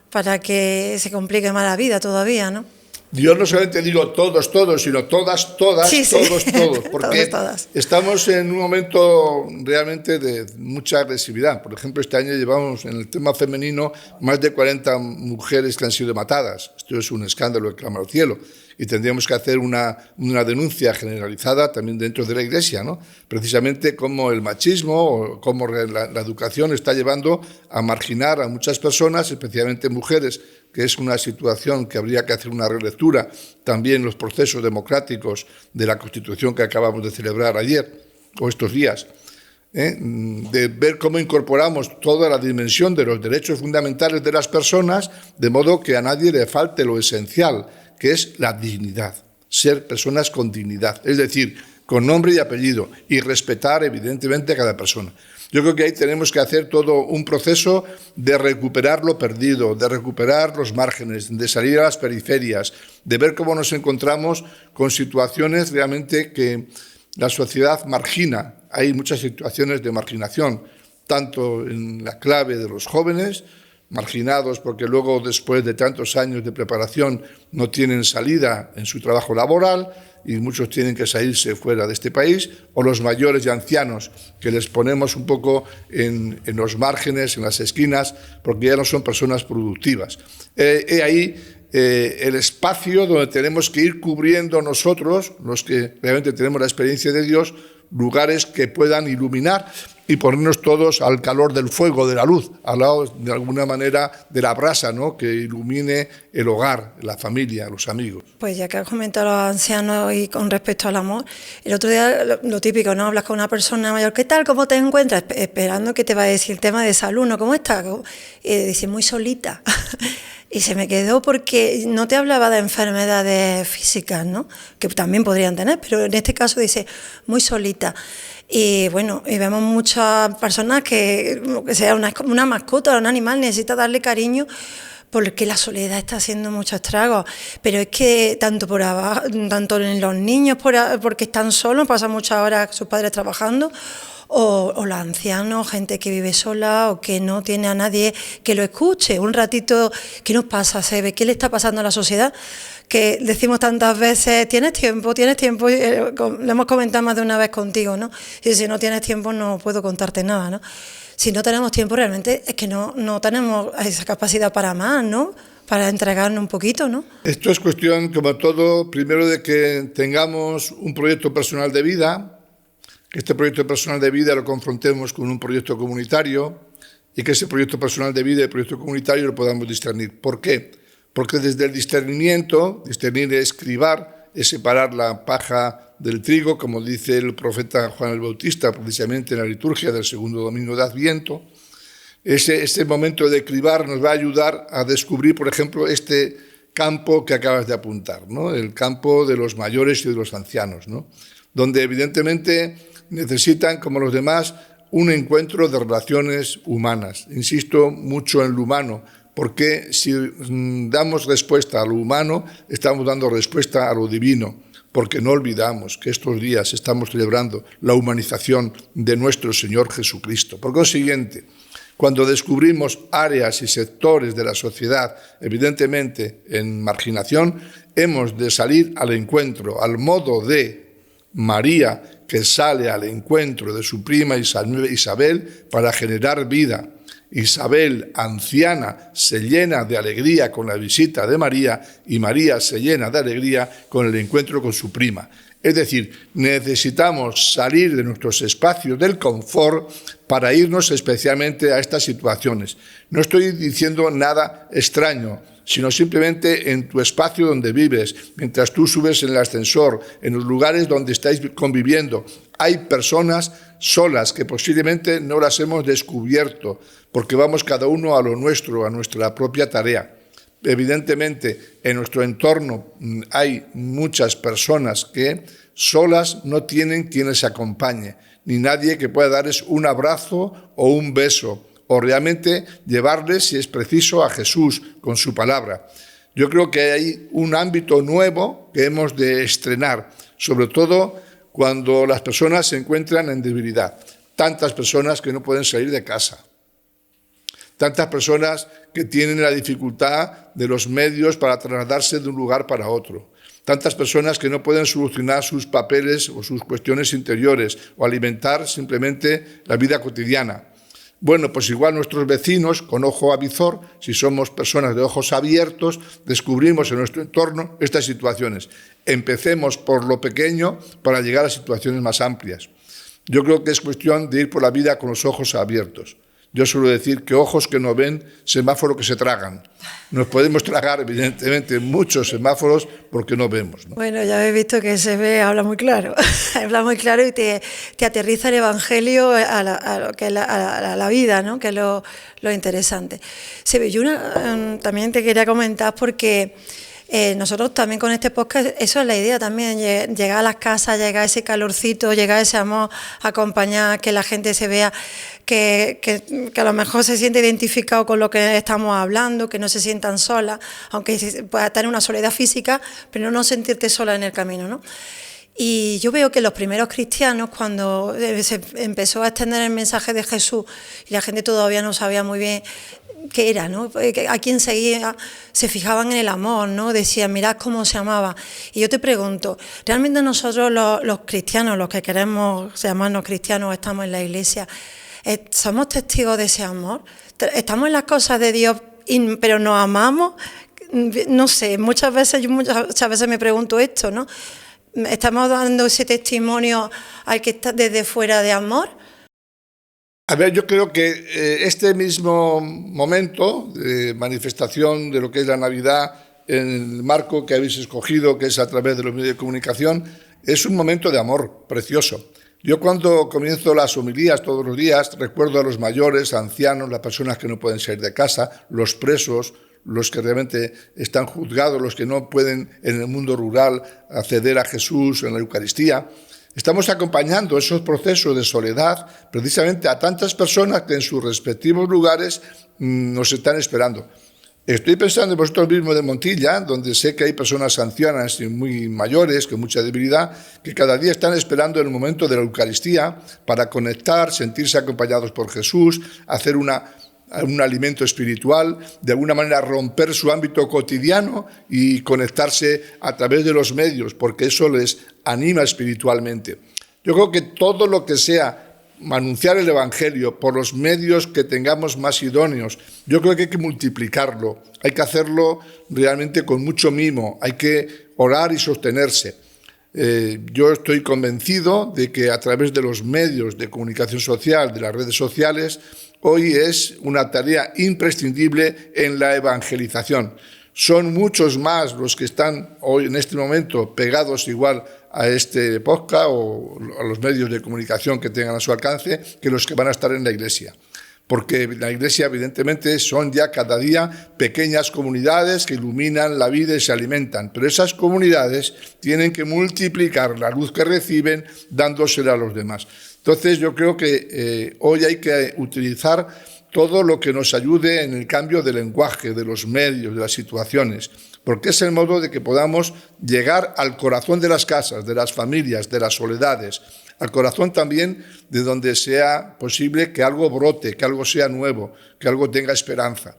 para que se complique más la vida todavía, ¿no? Dios no solamente digo todos, todos, sino todas, todas, sí, todos, sí. todos, porque todas. Estamos en un momento realmente de mucha agresividad. Por ejemplo, este año llevamos en el tema femenino más de 40 mujeres que han sido matadas. Esto es un escándalo que clama al cielo. Y tendríamos que hacer una denuncia generalizada también dentro de la Iglesia, ¿no? Precisamente cómo el machismo o cómo la educación está llevando a marginar a muchas personas, especialmente mujeres, que es una situación que habría que hacer una relectura, también los procesos democráticos de la Constitución que acabamos de celebrar ayer o estos días, de ver cómo incorporamos toda la dimensión de los derechos fundamentales de las personas, de modo que a nadie le falte lo esencial, que es la dignidad, ser personas con dignidad, es decir, con nombre y apellido, y respetar evidentemente a cada persona. Yo creo que ahí tenemos que hacer todo un proceso de recuperar lo perdido, de recuperar los márgenes, de salir a las periferias, de ver cómo nos encontramos con situaciones realmente que la sociedad margina. Hay muchas situaciones de marginación, tanto en la clave de los jóvenes, marginados porque luego, después de tantos años de preparación, no tienen salida en su trabajo laboral y muchos tienen que salirse fuera de este país, o los mayores y ancianos, que les ponemos un poco en los márgenes, en las esquinas, porque ya no son personas productivas. Ahí el espacio donde tenemos que ir cubriendo nosotros, los que realmente tenemos la experiencia de Dios, lugares que puedan iluminar y ponernos todos al calor del fuego, de la luz, al lado de alguna manera de la brasa, ¿no? Que ilumine el hogar, la familia, los amigos. Pues ya que has comentado a los ancianos y con respecto al amor, el otro día lo típico, ¿no? Hablas con una persona mayor, ¿qué tal? ¿Cómo te encuentras? Esperando que te va a decir el tema de salud, ¿no? ¿Cómo estás? Y dice, muy solita. Y se me quedó porque no te hablaba de enfermedades físicas, ¿no? Que también podrían tener, pero en este caso dice, muy solita. Y bueno, y vemos muchas personas que sea una mascota o un animal necesita darle cariño porque la soledad está haciendo muchos estragos. Pero es que tanto por abajo, tanto en los niños porque están solos, pasan muchas horas sus padres trabajando, o los ancianos, gente que vive sola o que no tiene a nadie que lo escuche. Un ratito, ¿qué nos pasa, Sebe? ¿Qué le está pasando a la sociedad? Que decimos tantas veces, ¿tienes tiempo? Lo hemos comentado más de una vez contigo, ¿no? Y si no tienes tiempo no puedo contarte nada, ¿no? Si no tenemos tiempo realmente es que no tenemos esa capacidad para más, ¿no? Para entregarnos un poquito, ¿no? Esto es cuestión, como todo, primero de que tengamos un proyecto personal de vida, que este proyecto personal de vida lo confrontemos con un proyecto comunitario y que ese proyecto personal de vida y el proyecto comunitario lo podamos discernir. ¿Por qué? Porque desde el discernimiento, discernir es cribar, es separar la paja del trigo, como dice el profeta Juan el Bautista, precisamente en la liturgia del segundo domingo de Adviento. Ese momento de cribar nos va a ayudar a descubrir, por ejemplo, este campo que acabas de apuntar, ¿no? El campo de los mayores y de los ancianos, ¿no? Donde evidentemente necesitan, como los demás, un encuentro de relaciones humanas. Insisto mucho en lo humano, porque si damos respuesta a lo humano, estamos dando respuesta a lo divino, porque no olvidamos que estos días estamos celebrando la humanización de nuestro Señor Jesucristo. Por consiguiente, cuando descubrimos áreas y sectores de la sociedad, evidentemente en marginación, hemos de salir al encuentro, al modo de María, que sale al encuentro de su prima Isabel para generar vida. Isabel, anciana, se llena de alegría con la visita de María y María se llena de alegría con el encuentro con su prima. Es decir, necesitamos salir de nuestros espacios del confort para irnos especialmente a estas situaciones. No estoy diciendo nada extraño, sino simplemente en tu espacio donde vives, mientras tú subes en el ascensor, en los lugares donde estáis conviviendo. Hay personas solas que posiblemente no las hemos descubierto, porque vamos cada uno a lo nuestro, a nuestra propia tarea. Evidentemente, en nuestro entorno hay muchas personas que solas no tienen quien les acompañe, ni nadie que pueda darles un abrazo o un beso, o realmente llevarles, si es preciso, a Jesús con su palabra. Yo creo que hay un ámbito nuevo que hemos de estrenar, sobre todo cuando las personas se encuentran en debilidad. Tantas personas que no pueden salir de casa. Tantas personas que tienen la dificultad de los medios para trasladarse de un lugar para otro. Tantas personas que no pueden solucionar sus papeles o sus cuestiones interiores o alimentar simplemente la vida cotidiana. Bueno, pues igual nuestros vecinos, con ojo avizor, si somos personas de ojos abiertos, descubrimos en nuestro entorno estas situaciones. Empecemos por lo pequeño para llegar a situaciones más amplias. Yo creo que es cuestión de ir por la vida con los ojos abiertos. Yo suelo decir que ojos que no ven, semáforo que se tragan. Nos podemos tragar, evidentemente, muchos semáforos porque no vemos, ¿no? Bueno, ya habéis visto que Sebe habla muy claro. Habla muy claro y te aterriza el Evangelio a lo que es la vida, ¿no? Que es lo interesante. Sebe, yo también te quería comentar porque nosotros también con este podcast, eso es la idea también, llegar a las casas, llegar a ese calorcito, llegar a ese amor, acompañar, que la gente se vea que a lo mejor se siente identificado con lo que estamos hablando, que no se sientan solas, aunque pueda tener una soledad física, pero no sentirte sola en el camino, ¿no? Y yo veo que los primeros cristianos, cuando se empezó a extender el mensaje de Jesús y la gente todavía no sabía muy bien qué era, ¿no? A quién seguía, se fijaban en el amor, ¿no? Decían, mirad cómo se amaba. Y yo te pregunto, ¿realmente nosotros los cristianos, los que queremos llamarnos cristianos, estamos en la iglesia, somos testigos de ese amor? ¿Estamos en las cosas de Dios, pero nos amamos? No sé, muchas veces me pregunto esto, ¿no? ¿Estamos dando ese testimonio al que está desde fuera de amor? A ver, yo creo que este mismo momento de manifestación de lo que es la Navidad en el marco que habéis escogido, que es a través de los medios de comunicación, es un momento de amor precioso. Yo cuando comienzo las homilías todos los días recuerdo a los mayores, ancianos, las personas que no pueden salir de casa, los presos, los que realmente están juzgados, los que no pueden en el mundo rural acceder a Jesús en la Eucaristía. Estamos acompañando esos procesos de soledad precisamente a tantas personas que en sus respectivos lugares nos están esperando. Estoy pensando en vosotros mismos de Montilla, donde sé que hay personas ancianas y muy mayores, con mucha debilidad, que cada día están esperando el momento de la Eucaristía para conectar, sentirse acompañados por Jesús, hacer un alimento espiritual, de alguna manera romper su ámbito cotidiano y conectarse a través de los medios, porque eso les anima espiritualmente. Yo creo que todo lo que sea anunciar el Evangelio por los medios que tengamos más idóneos, yo creo que hay que multiplicarlo, hay que hacerlo realmente con mucho mimo, hay que orar y sostenerse. Yo estoy convencido de que a través de los medios de comunicación social, de las redes sociales, hoy es una tarea imprescindible en la evangelización. Son muchos más los que están hoy en este momento pegados igual a este podcast o a los medios de comunicación que tengan a su alcance que los que van a estar en la Iglesia. Porque la Iglesia, evidentemente, son ya cada día pequeñas comunidades que iluminan la vida y se alimentan. Pero esas comunidades tienen que multiplicar la luz que reciben dándosela a los demás. Entonces, yo creo que hoy hay que utilizar todo lo que nos ayude en el cambio del lenguaje, de los medios, de las situaciones, porque es el modo de que podamos llegar al corazón de las casas, de las familias, de las soledades, al corazón también de donde sea posible que algo brote, que algo sea nuevo, que algo tenga esperanza.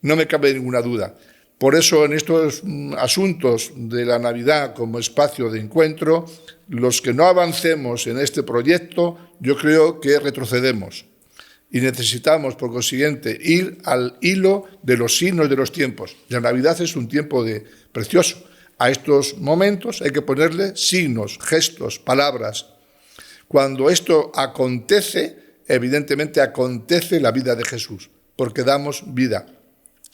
No me cabe ninguna duda. Por eso, en estos asuntos de la Navidad como espacio de encuentro, los que no avancemos en este proyecto, yo creo que retrocedemos. Y necesitamos, por consiguiente, ir al hilo de los signos de los tiempos. La Navidad es un tiempo precioso. A estos momentos hay que ponerle signos, gestos, palabras. Cuando esto acontece, evidentemente acontece la vida de Jesús, porque damos vida.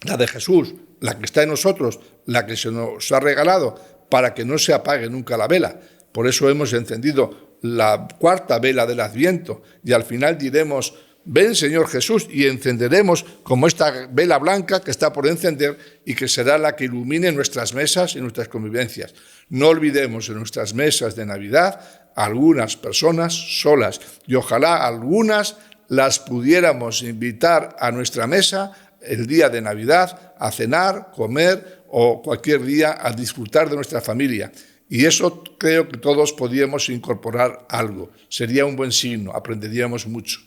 La de Jesús, la que está en nosotros, la que se nos ha regalado, para que no se apague nunca la vela. Por eso hemos encendido la cuarta vela del Adviento y al final diremos: ven, Señor Jesús, y encenderemos como esta vela blanca que está por encender y que será la que ilumine nuestras mesas y nuestras convivencias. No olvidemos en nuestras mesas de Navidad a algunas personas solas y ojalá algunas las pudiéramos invitar a nuestra mesa el día de Navidad a cenar, comer o cualquier día a disfrutar de nuestra familia. Y eso creo que todos podríamos incorporar algo. Sería un buen signo, aprenderíamos mucho.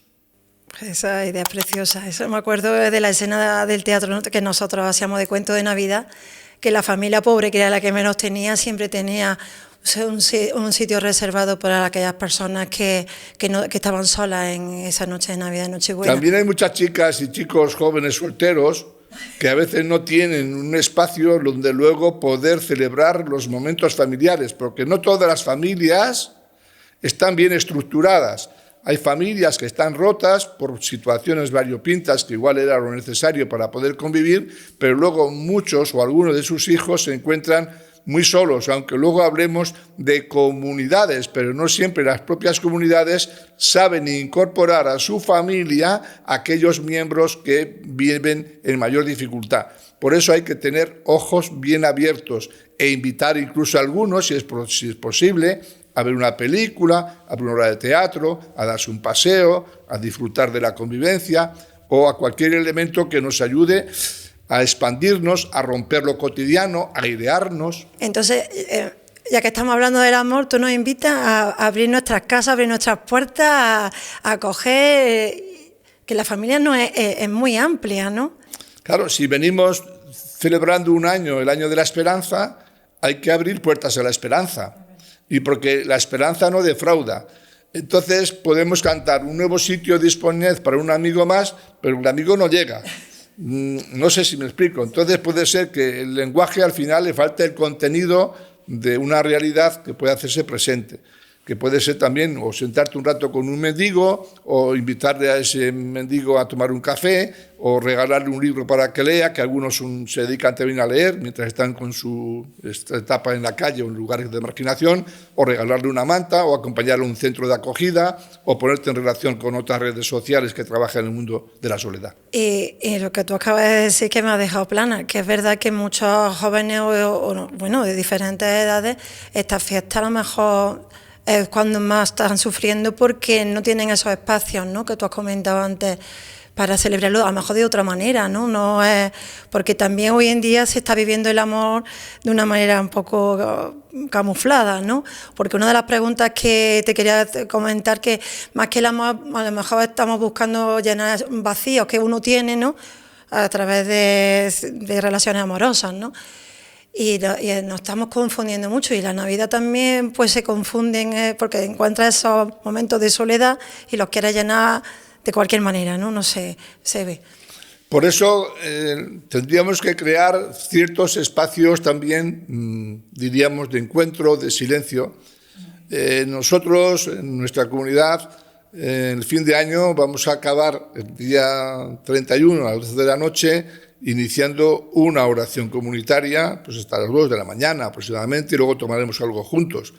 Esa idea es preciosa. Eso me acuerdo de la escena del teatro, ¿no?, que nosotros hacíamos de cuento de Navidad, que la familia pobre, que era la que menos tenía, siempre tenía un sitio reservado para aquellas personas que estaban solas en esa noche de Navidad, Nochebuena. También hay muchas chicas y chicos jóvenes solteros que a veces no tienen un espacio donde luego poder celebrar los momentos familiares, porque no todas las familias están bien estructuradas. Hay familias que están rotas por situaciones variopintas que igual era lo necesario para poder convivir, pero luego muchos o algunos de sus hijos se encuentran muy solos, aunque luego hablemos de comunidades, pero no siempre las propias comunidades saben incorporar a su familia a aquellos miembros que viven en mayor dificultad. Por eso hay que tener ojos bien abiertos e invitar incluso a algunos, si es posible, a ver una película, a ver una obra de teatro, a darse un paseo, a disfrutar de la convivencia o a cualquier elemento que nos ayude a expandirnos, a romper lo cotidiano, a airearnos. Entonces, ya que estamos hablando del amor, tú nos invitas a abrir nuestras casas, a abrir nuestras puertas, a acoger, que la familia no es muy amplia, ¿no? Claro, si venimos celebrando un año, el año de la esperanza, hay que abrir puertas a la esperanza. Y porque la esperanza no defrauda. Entonces podemos cantar un nuevo sitio disponible para un amigo más, pero el amigo no llega. No sé si me explico. Entonces puede ser que el lenguaje al final le falte el contenido de una realidad que puede hacerse presente, que puede ser también o sentarte un rato con un mendigo o invitarle a ese mendigo a tomar un café o regalarle un libro para que lea, que algunos se dedican también a leer mientras están con su etapa en la calle o en lugares de marginación, o regalarle una manta o acompañarle a un centro de acogida o ponerte en relación con otras redes sociales que trabajan en el mundo de la soledad. Y lo que tú acabas de decir que me ha dejado plana, que es verdad que muchos jóvenes bueno, de diferentes edades, esta fiesta a lo mejor es cuando más están sufriendo porque no tienen esos espacios, ¿no?, que tú has comentado antes, celebrarlo a lo mejor de otra manera, ¿no? No es, porque también hoy en día se está viviendo el amor de una manera un poco camuflada, ¿no? Porque una de las preguntas que te quería comentar, que más que el amor, a lo mejor estamos buscando llenar vacíos que uno tiene, ¿no? A través de relaciones amorosas, ¿no? Y nos estamos confundiendo mucho, y la Navidad también pues se confunden porque encuentras esos momentos de soledad y los quieres llenar de cualquier manera, ¿no? No sé, se ve. Por eso tendríamos que crear ciertos espacios también, diríamos, de encuentro, de silencio. Nosotros, en nuestra comunidad, en el fin de año vamos a acabar el día 31 a las 12 de la noche iniciando una oración comunitaria, pues hasta las 2 de la mañana aproximadamente, y luego tomaremos algo juntos.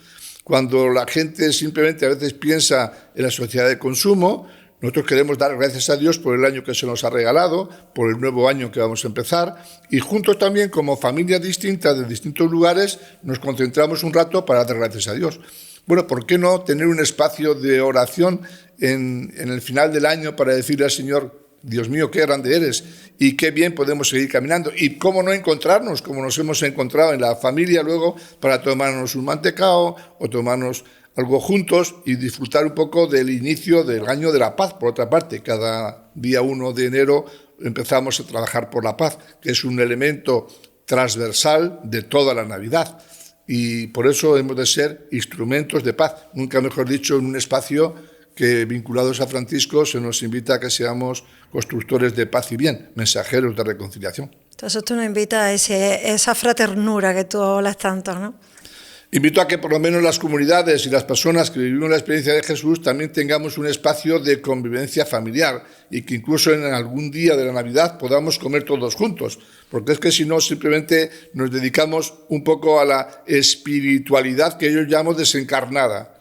Cuando la gente simplemente a veces piensa en la sociedad de consumo, nosotros queremos dar gracias a Dios por el año que se nos ha regalado, por el nuevo año que vamos a empezar, y juntos también, como familias distintas de distintos lugares, nos concentramos un rato para dar gracias a Dios. Bueno, ¿por qué no tener un espacio de oración en el final del año para decirle al Señor: Dios mío, qué grande eres y qué bien podemos seguir caminando? Y cómo no encontrarnos, como nos hemos encontrado en la familia luego, para tomarnos un mantecao o tomarnos algo juntos y disfrutar un poco del inicio del año de la paz. Por otra parte, cada día 1 de enero empezamos a trabajar por la paz, que es un elemento transversal de toda la Navidad. Y por eso hemos de ser instrumentos de paz. Nunca mejor dicho, en un espacio que, vinculados a Francisco, se nos invita a que seamos constructores de paz y bien, mensajeros de reconciliación. Entonces tú nos invitas a esa fraternura que tú hablas tanto, ¿no? Invito a que por lo menos las comunidades y las personas que vivimos la experiencia de Jesús también tengamos un espacio de convivencia familiar, y que incluso en algún día de la Navidad podamos comer todos juntos, porque es que si no simplemente nos dedicamos un poco a la espiritualidad que yo llamo desencarnada.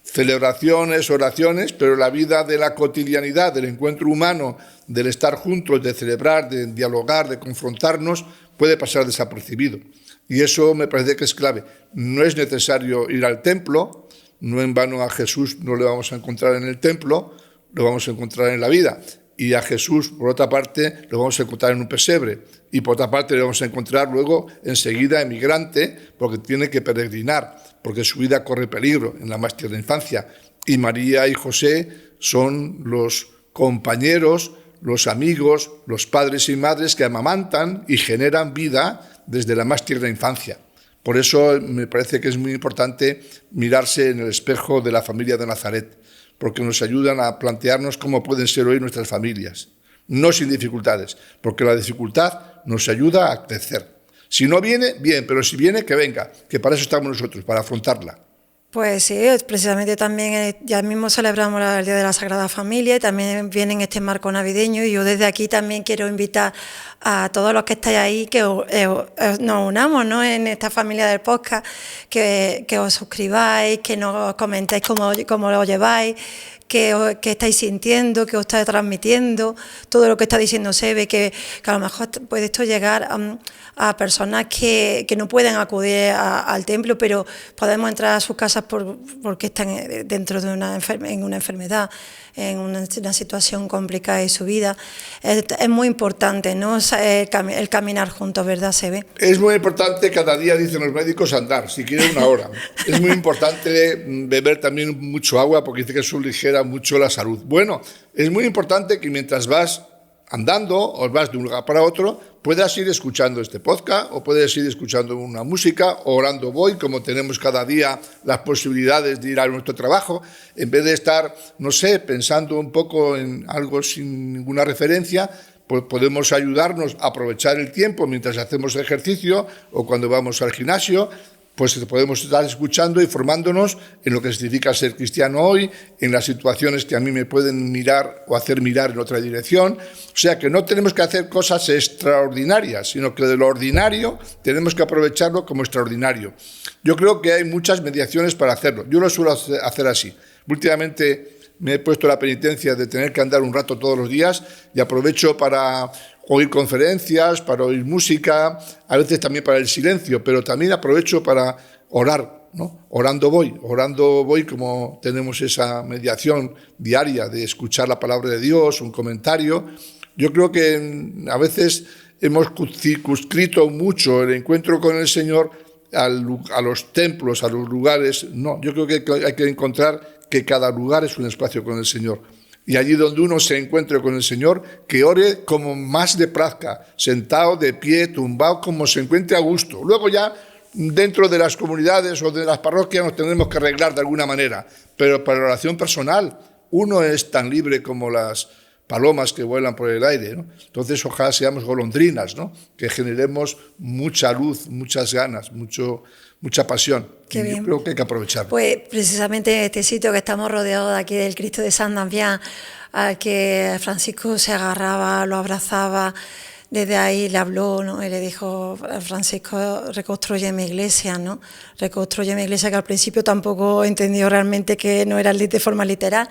Celebraciones, oraciones, pero la vida de la cotidianidad, del encuentro humano, del estar juntos, de celebrar, de dialogar, de confrontarnos, puede pasar desapercibido. Y eso me parece que es clave. No es necesario ir al templo, no en vano a Jesús no le vamos a encontrar en el templo, lo vamos a encontrar en la vida. Y a Jesús, por otra parte, lo vamos a encontrar en un pesebre. Y por otra parte, lo vamos a encontrar luego enseguida emigrante, porque tiene que peregrinar, porque su vida corre peligro en la más tierna infancia. Y María y José son los compañeros, los amigos, los padres y madres que amamantan y generan vida desde la más tierna infancia. Por eso me parece que es muy importante mirarse en el espejo de la familia de Nazaret, porque nos ayudan a plantearnos cómo pueden ser hoy nuestras familias. No sin dificultades, porque la dificultad nos ayuda a crecer. Si no viene, bien, pero si viene, que venga, que para eso estamos nosotros, para afrontarla. Pues sí, precisamente también ya mismo celebramos el Día de la Sagrada Familia y también viene en este marco navideño, y yo desde aquí también quiero invitar a todos los que estáis ahí que nos unamos, ¿no?, en esta familia del podcast, que os suscribáis, que nos comentéis cómo lo lleváis, qué estáis sintiendo, qué os está transmitiendo, todo lo que está diciendo Sebe, que a lo mejor puede esto llegar a personas que no pueden acudir al templo, pero podemos entrar a sus casas porque están dentro de una enfermedad, en una situación complicada de su vida. Es muy importante, ¿no?, el caminar juntos, ¿verdad, Sebe? Es muy importante, cada día dicen los médicos, andar, si quieren 1 hora. Es muy importante beber también mucho agua, porque dice que eso ligera mucho la salud. Bueno, es muy importante que mientras vas andando o vas de un lugar para otro, puedas ir escuchando este podcast, o puedes ir escuchando una música, o orando voy, como tenemos cada día las posibilidades de ir a nuestro trabajo, en vez de estar, no sé, pensando un poco en algo sin ninguna referencia, pues podemos ayudarnos a aprovechar el tiempo mientras hacemos ejercicio o cuando vamos al gimnasio. Pues podemos estar escuchando y formándonos en lo que significa ser cristiano hoy, en las situaciones que a mí me pueden mirar o hacer mirar en otra dirección. O sea que no tenemos que hacer cosas extraordinarias, sino que de lo ordinario tenemos que aprovecharlo como extraordinario. Yo creo que hay muchas mediaciones para hacerlo. Yo lo suelo hacer así. Últimamente me he puesto la penitencia de tener que andar un rato todos los días y aprovecho para oír conferencias, para oír música, a veces también para el silencio, pero también aprovecho para orar ¿no? Orando voy, como tenemos esa mediación diaria de escuchar la palabra de Dios, un comentario. Yo creo que a veces hemos circunscrito mucho el encuentro con el Señor a los templos, a los lugares. No, yo creo que hay que encontrar que cada lugar es un espacio con el Señor. Y allí donde uno se encuentre con el Señor, que ore como más le plazca, sentado, de pie, tumbado, como se encuentre a gusto. Luego ya, dentro de las comunidades o de las parroquias, nos tendremos que arreglar de alguna manera. Pero para la oración personal, uno es tan libre como las palomas que vuelan por el aire, ¿no? Entonces, ojalá seamos golondrinas, ¿no? Que generemos mucha luz, muchas ganas, mucha pasión. Qué bien. Yo creo que hay que aprovecharlo. Pues precisamente este sitio que estamos rodeados de aquí del Cristo de San Damián, al que Francisco se agarraba, lo abrazaba, desde ahí le habló, ¿no? Y le dijo, Francisco, reconstruye mi iglesia, ¿no? Reconstruye mi iglesia, que al principio tampoco entendió realmente que no era de forma literal,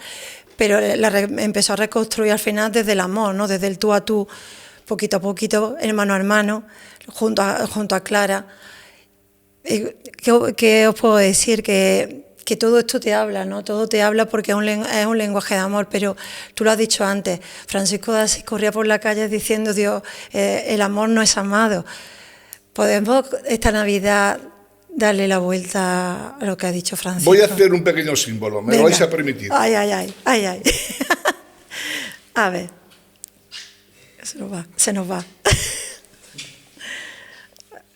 pero empezó a reconstruir al final desde el amor, ¿no? Desde el tú a tú, poquito a poquito, hermano a hermano, junto a Clara. ¿Qué os puedo decir? Que todo esto te habla, ¿no? Todo te habla porque es un lenguaje de amor, pero tú lo has dicho antes, Francisco de Asís corría por la calle diciendo, Dios, el amor no es amado. ¿Podemos esta Navidad darle la vuelta a lo que ha dicho Francisco? Voy a hacer un pequeño símbolo, ¿me lo vais a permitir? Ay. A ver, se nos va.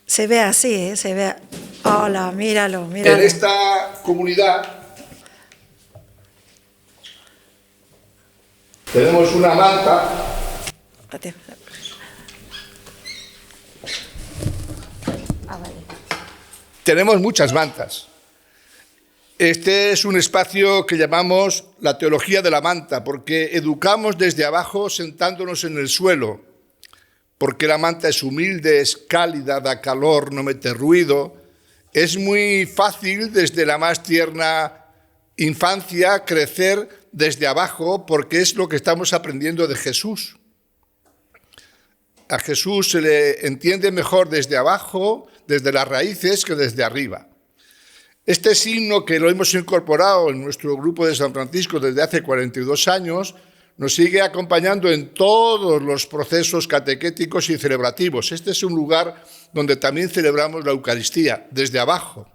Se ve así, ¿eh? Se ve. Hola, míralo. En esta comunidad tenemos una manta. Vale. Tenemos muchas mantas. Este es un espacio que llamamos la teología de la manta, porque educamos desde abajo sentándonos en el suelo, porque la manta es humilde, es cálida, da calor, no mete ruido. Es muy fácil desde la más tierna infancia crecer desde abajo, porque es lo que estamos aprendiendo de Jesús. A Jesús se le entiende mejor desde abajo, desde las raíces, que desde arriba. Este signo, que lo hemos incorporado en nuestro grupo de San Francisco desde hace 42 años, nos sigue acompañando en todos los procesos catequéticos y celebrativos. Este es un lugar donde también celebramos la Eucaristía, desde abajo,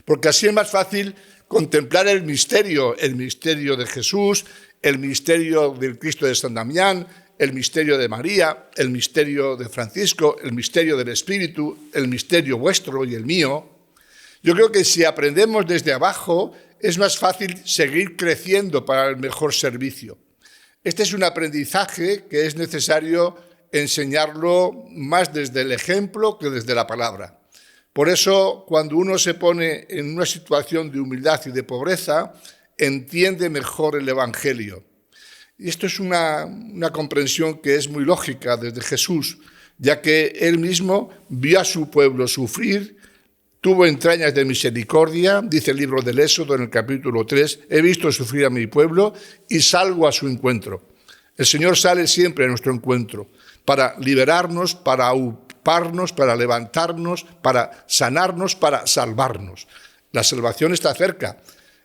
porque así es más fácil contemplar el misterio de Jesús, el misterio del Cristo de San Damián, el misterio de María, el misterio de Francisco, el misterio del Espíritu, el misterio vuestro y el mío. Yo creo que si aprendemos desde abajo, es más fácil seguir creciendo para el mejor servicio. Este es un aprendizaje que es necesario enseñarlo más desde el ejemplo que desde la palabra. Por eso, cuando uno se pone en una situación de humildad y de pobreza, entiende mejor el Evangelio. Y esto es una comprensión que es muy lógica desde Jesús, ya que él mismo vio a su pueblo sufrir, tuvo entrañas de misericordia, dice el libro del Éxodo en el capítulo 3, he visto sufrir a mi pueblo y salgo a su encuentro. El Señor sale siempre a nuestro encuentro para liberarnos, para auparnos, para levantarnos, para sanarnos, para salvarnos. La salvación está cerca.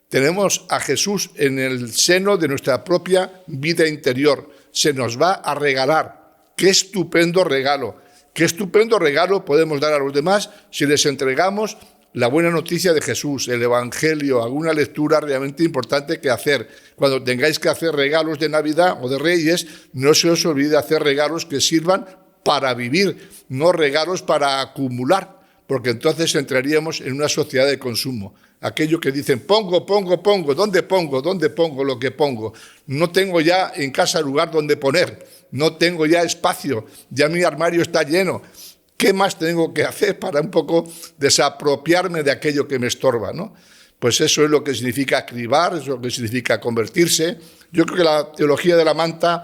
Tenemos a Jesús en el seno de nuestra propia vida interior. Se nos va a regalar. ¡Qué estupendo regalo! Qué estupendo regalo podemos dar a los demás si les entregamos la buena noticia de Jesús, el Evangelio, alguna lectura realmente importante que hacer. Cuando tengáis que hacer regalos de Navidad o de Reyes, no se os olvide hacer regalos que sirvan para vivir, no regalos para acumular, porque entonces entraríamos en una sociedad de consumo. Aquello que dicen, pongo, ¿dónde pongo lo que pongo? No tengo ya en casa lugar donde poner. No tengo ya espacio, ya mi armario está lleno. ¿Qué más tengo que hacer para un poco desapropiarme de aquello que me estorba, ¿no? Pues eso es lo que significa cribar, eso es lo que significa convertirse. Yo creo que la teología de la manta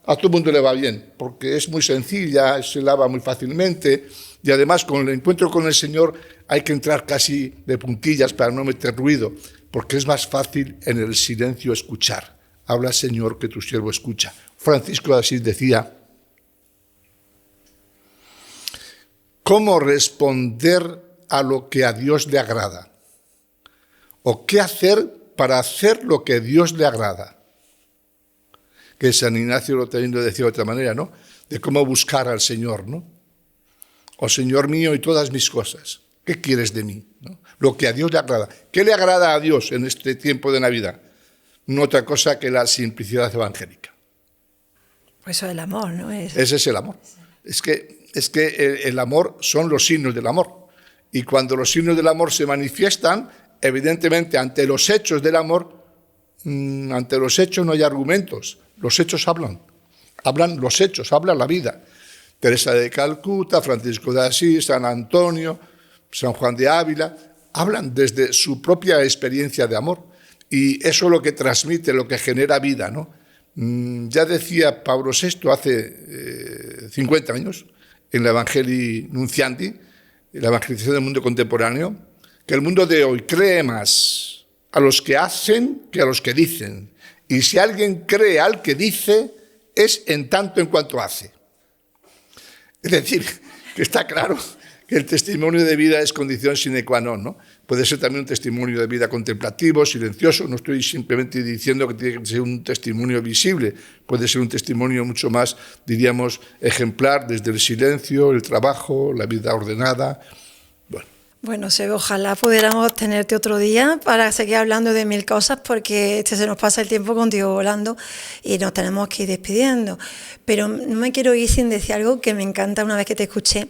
a todo el mundo le va bien, porque es muy sencilla, se lava muy fácilmente y además con el encuentro con el Señor hay que entrar casi de puntillas para no meter ruido, porque es más fácil en el silencio escuchar. Habla, Señor, que tu siervo escucha. Francisco de Asís decía, ¿cómo responder a lo que a Dios le agrada? o qué hacer para hacer lo que a Dios le agrada. Que San Ignacio lo también lo decía de otra manera, ¿no? De cómo buscar al Señor, ¿no? Oh Señor mío y todas mis cosas, ¿qué quieres de mí? ¿No? Lo que a Dios le agrada. ¿Qué le agrada a Dios en este tiempo de Navidad? No otra cosa que la simplicidad evangélica. Pues eso es el amor, ¿no? Ese es el amor. Es que el amor son los signos del amor. Y cuando los signos del amor se manifiestan, evidentemente ante los hechos del amor, ante los hechos no hay argumentos. Los hechos hablan. Hablan los hechos, habla la vida. Teresa de Calcuta, Francisco de Asís, San Antonio, San Juan de Ávila, hablan desde su propia experiencia de amor. Y eso es lo que transmite, lo que genera vida, ¿no? Ya decía Pablo VI hace 50 años, en la Evangelii Nunciandi, en la evangelización del mundo contemporáneo, que el mundo de hoy cree más a los que hacen que a los que dicen. Y si alguien cree al que dice, es en tanto en cuanto hace. Es decir, que está claro que el testimonio de vida es condición sine qua non, ¿no? Puede ser también un testimonio de vida contemplativo, silencioso. No estoy simplemente diciendo que tiene que ser un testimonio visible. Puede ser un testimonio mucho más, diríamos, ejemplar desde el silencio, el trabajo, la vida ordenada. Bueno, Sebe, ojalá pudiéramos tenerte otro día para seguir hablando de mil cosas, porque se nos pasa el tiempo contigo volando y nos tenemos que ir despidiendo. Pero no me quiero ir sin decir algo que me encanta una vez que te escuché,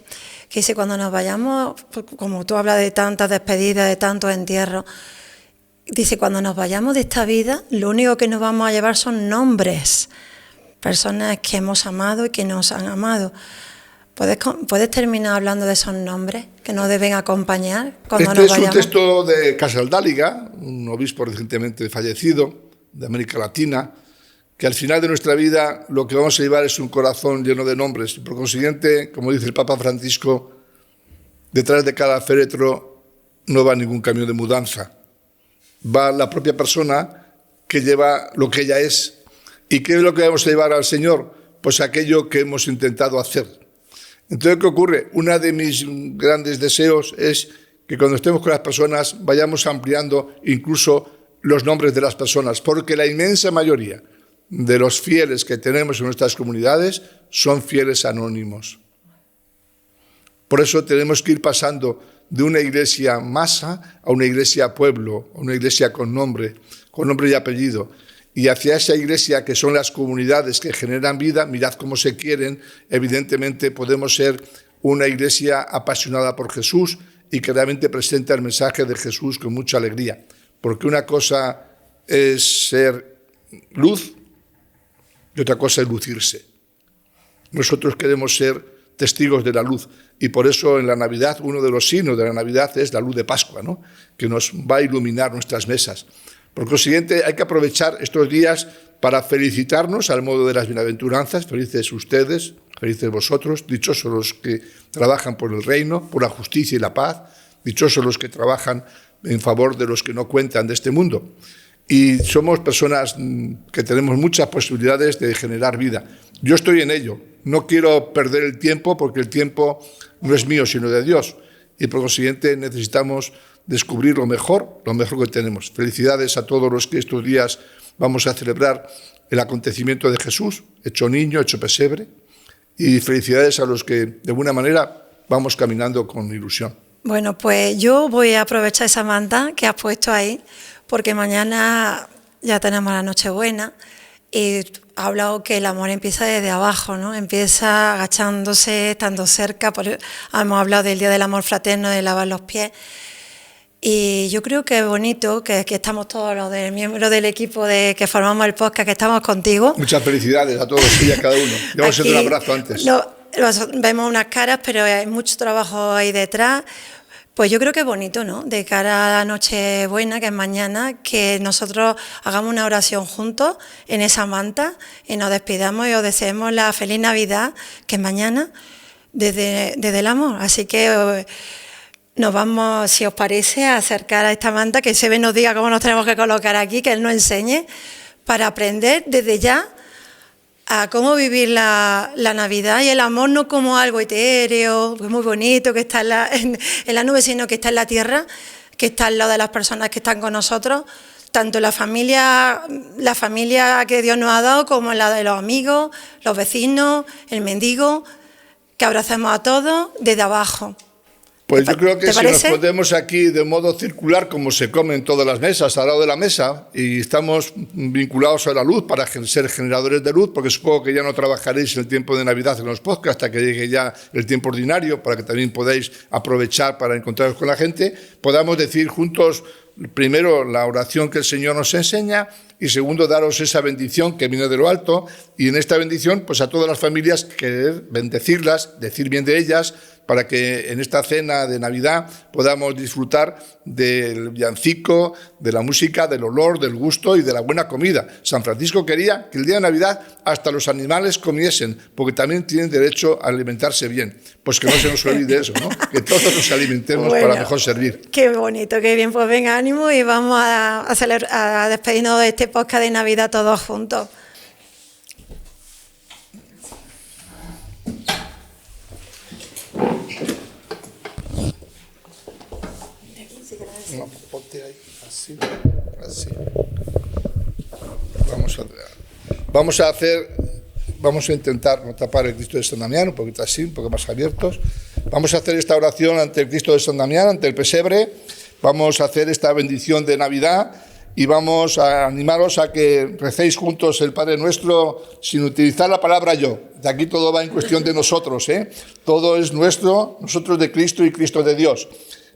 que dice, cuando nos vayamos, como tú hablas de tantas despedidas, de tantos entierros, dice, cuando nos vayamos de esta vida, lo único que nos vamos a llevar son nombres, personas que hemos amado y que nos han amado. ¿Puedes terminar hablando de esos nombres que nos deben acompañar cuando nos vayamos? Es un texto de Casaldáliga, un obispo recientemente fallecido de América Latina, que al final de nuestra vida lo que vamos a llevar es un corazón lleno de nombres. Por consiguiente, como dice el Papa Francisco, detrás de cada féretro no va ningún camión de mudanza. Va la propia persona que lleva lo que ella es. ¿Y qué es lo que vamos a llevar al Señor? Pues aquello que hemos intentado hacer. Entonces, ¿qué ocurre? Uno de mis grandes deseos es que cuando estemos con las personas vayamos ampliando incluso los nombres de las personas, porque la inmensa mayoría de los fieles que tenemos en nuestras comunidades son fieles anónimos. Por eso tenemos que ir pasando de una iglesia masa a una iglesia pueblo, a una iglesia con nombre y apellido. Y hacia esa iglesia que son las comunidades que generan vida, mirad cómo se quieren, evidentemente podemos ser una iglesia apasionada por Jesús y que realmente presenta el mensaje de Jesús con mucha alegría. Porque una cosa es ser luz y otra cosa es lucirse. Nosotros queremos ser testigos de la luz y por eso en la Navidad, uno de los signos de la Navidad es la luz de Pascua, ¿no? Que nos va a iluminar nuestras mesas. Por consiguiente, hay que aprovechar estos días para felicitarnos al modo de las bienaventuranzas. Felices ustedes, felices vosotros, dichosos los que trabajan por el reino, por la justicia y la paz, dichosos los que trabajan en favor de los que no cuentan de este mundo. Y somos personas que tenemos muchas posibilidades de generar vida. Yo estoy en ello. No quiero perder el tiempo porque el tiempo no es mío, sino de Dios. Y por consiguiente necesitamos descubrir lo mejor que tenemos. Felicidades a todos los que estos días vamos a celebrar el acontecimiento de Jesús, hecho niño, hecho pesebre, y felicidades a los que de alguna manera vamos caminando con ilusión. Bueno, pues yo voy a aprovechar esa manta que has puesto ahí, porque mañana ya tenemos la Nochebuena y ha hablado que el amor empieza desde abajo, ¿no? Empieza agachándose, estando cerca. Hemos hablado del Día del Amor Fraterno, de lavar los pies. Y yo creo que es bonito que estamos todos los miembros del equipo que formamos el podcast, que estamos contigo. Muchas felicidades a todos y a cada uno. Le vamos a hacer un abrazo antes. Vemos unas caras, pero hay mucho trabajo ahí detrás. Pues yo creo que es bonito, ¿no? De cara a la Nochebuena, que es mañana, que nosotros hagamos una oración juntos en esa manta y nos despidamos y os deseemos la feliz Navidad, que es mañana, desde el amor. Así que nos vamos, si os parece, a acercar a esta manta, que Sebe nos diga cómo nos tenemos que colocar aquí, que él nos enseñe, para aprender desde ya a cómo vivir la Navidad y el amor no como algo etéreo, muy bonito, que está en la nube, sino que está en la tierra, que está al lado de las personas que están con nosotros, tanto la familia que Dios nos ha dado como la de los amigos, los vecinos, el mendigo, que abracemos a todos desde abajo. Pues yo creo que si parece? nos ponemos aquí de modo circular, como se come en todas las mesas, al lado de la mesa, y estamos vinculados a la luz para ser generadores de luz, porque supongo que ya no trabajaréis el tiempo de Navidad en los podcasts hasta que llegue ya el tiempo ordinario, para que también podáis aprovechar para encontraros con la gente, podamos decir juntos, primero, la oración que el Señor nos enseña, y segundo, daros esa bendición que viene de lo alto, y en esta bendición, pues a todas las familias, querer bendecirlas, decir bien de ellas, para que en esta cena de Navidad podamos disfrutar del villancico, de la música, del olor, del gusto y de la buena comida. San Francisco quería que el día de Navidad hasta los animales comiesen, porque también tienen derecho a alimentarse bien. Pues que no se nos olvide eso, ¿no? Que todos nos alimentemos para mejor servir. Qué bonito, qué bien. Pues venga, ánimo y vamos a despedirnos de este podcast de Navidad todos juntos. No, ponte ahí, así. Vamos a intentar no tapar el Cristo de San Damián, un poquito así, un poco más abiertos. Vamos a hacer esta oración ante el Cristo de San Damián, ante el pesebre. Vamos a hacer esta bendición de Navidad y vamos a animaros a que recéis juntos el Padre Nuestro sin utilizar la palabra yo. De aquí todo va en cuestión de nosotros, ¿eh? Todo es nuestro, nosotros de Cristo y Cristo de Dios.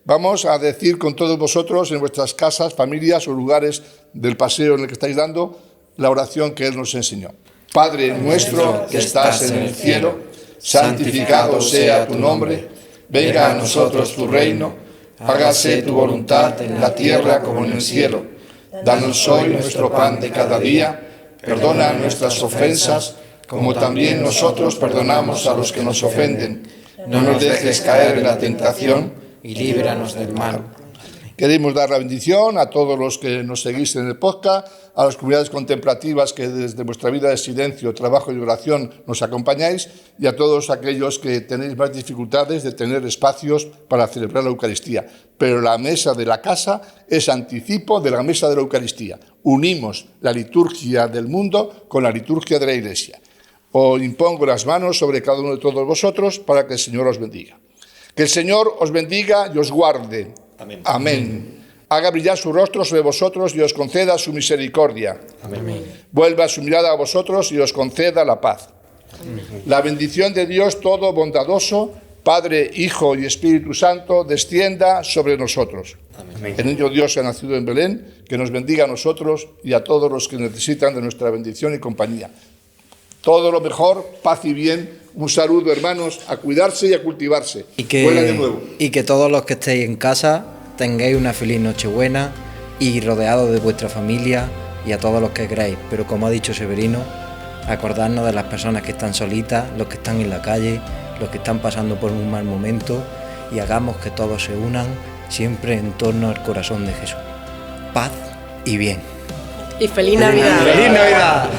Vamos a decir con todos vosotros en vuestras casas, familias o lugares del paseo en el que estáis dando la oración que Él nos enseñó. Padre nuestro que estás en el cielo, santificado sea tu nombre, venga a nosotros tu reino, hágase tu voluntad en la tierra como en el cielo. Danos hoy nuestro pan de cada día, perdona nuestras ofensas, como también nosotros perdonamos a los que nos ofenden. No nos dejes caer en la tentación, y líbranos del mal. Queremos dar la bendición a todos los que nos seguís en el podcast, a las comunidades contemplativas que desde vuestra vida de silencio, trabajo y oración nos acompañáis, y a todos aquellos que tenéis más dificultades de tener espacios para celebrar la Eucaristía. Pero la mesa de la casa es anticipo de la mesa de la Eucaristía. Unimos la liturgia del mundo con la liturgia de la Iglesia. Os impongo las manos sobre cada uno de todos vosotros para que el Señor os bendiga. Que el Señor os bendiga y os guarde. Amén. Amén. Haga brillar su rostro sobre vosotros y os conceda su misericordia. Amén. Vuelva su mirada a vosotros y os conceda la paz. Amén. La bendición de Dios todo bondadoso, Padre, Hijo y Espíritu Santo, descienda sobre nosotros. Amén. El niño Dios ha nacido en Belén, que nos bendiga a nosotros y a todos los que necesitan de nuestra bendición y compañía. Todo lo mejor, paz y bien. Un saludo, hermanos, a cuidarse y a cultivarse. Buen año nuevo. Y que todos los que estéis en casa tengáis una feliz Nochebuena y rodeados de vuestra familia y a todos los que queráis. Pero como ha dicho Severino, acordarnos de las personas que están solitas, los que están en la calle, los que están pasando por un mal momento, y hagamos que todos se unan siempre en torno al corazón de Jesús. Paz y bien. Y feliz Navidad. ¡Feliz Navidad!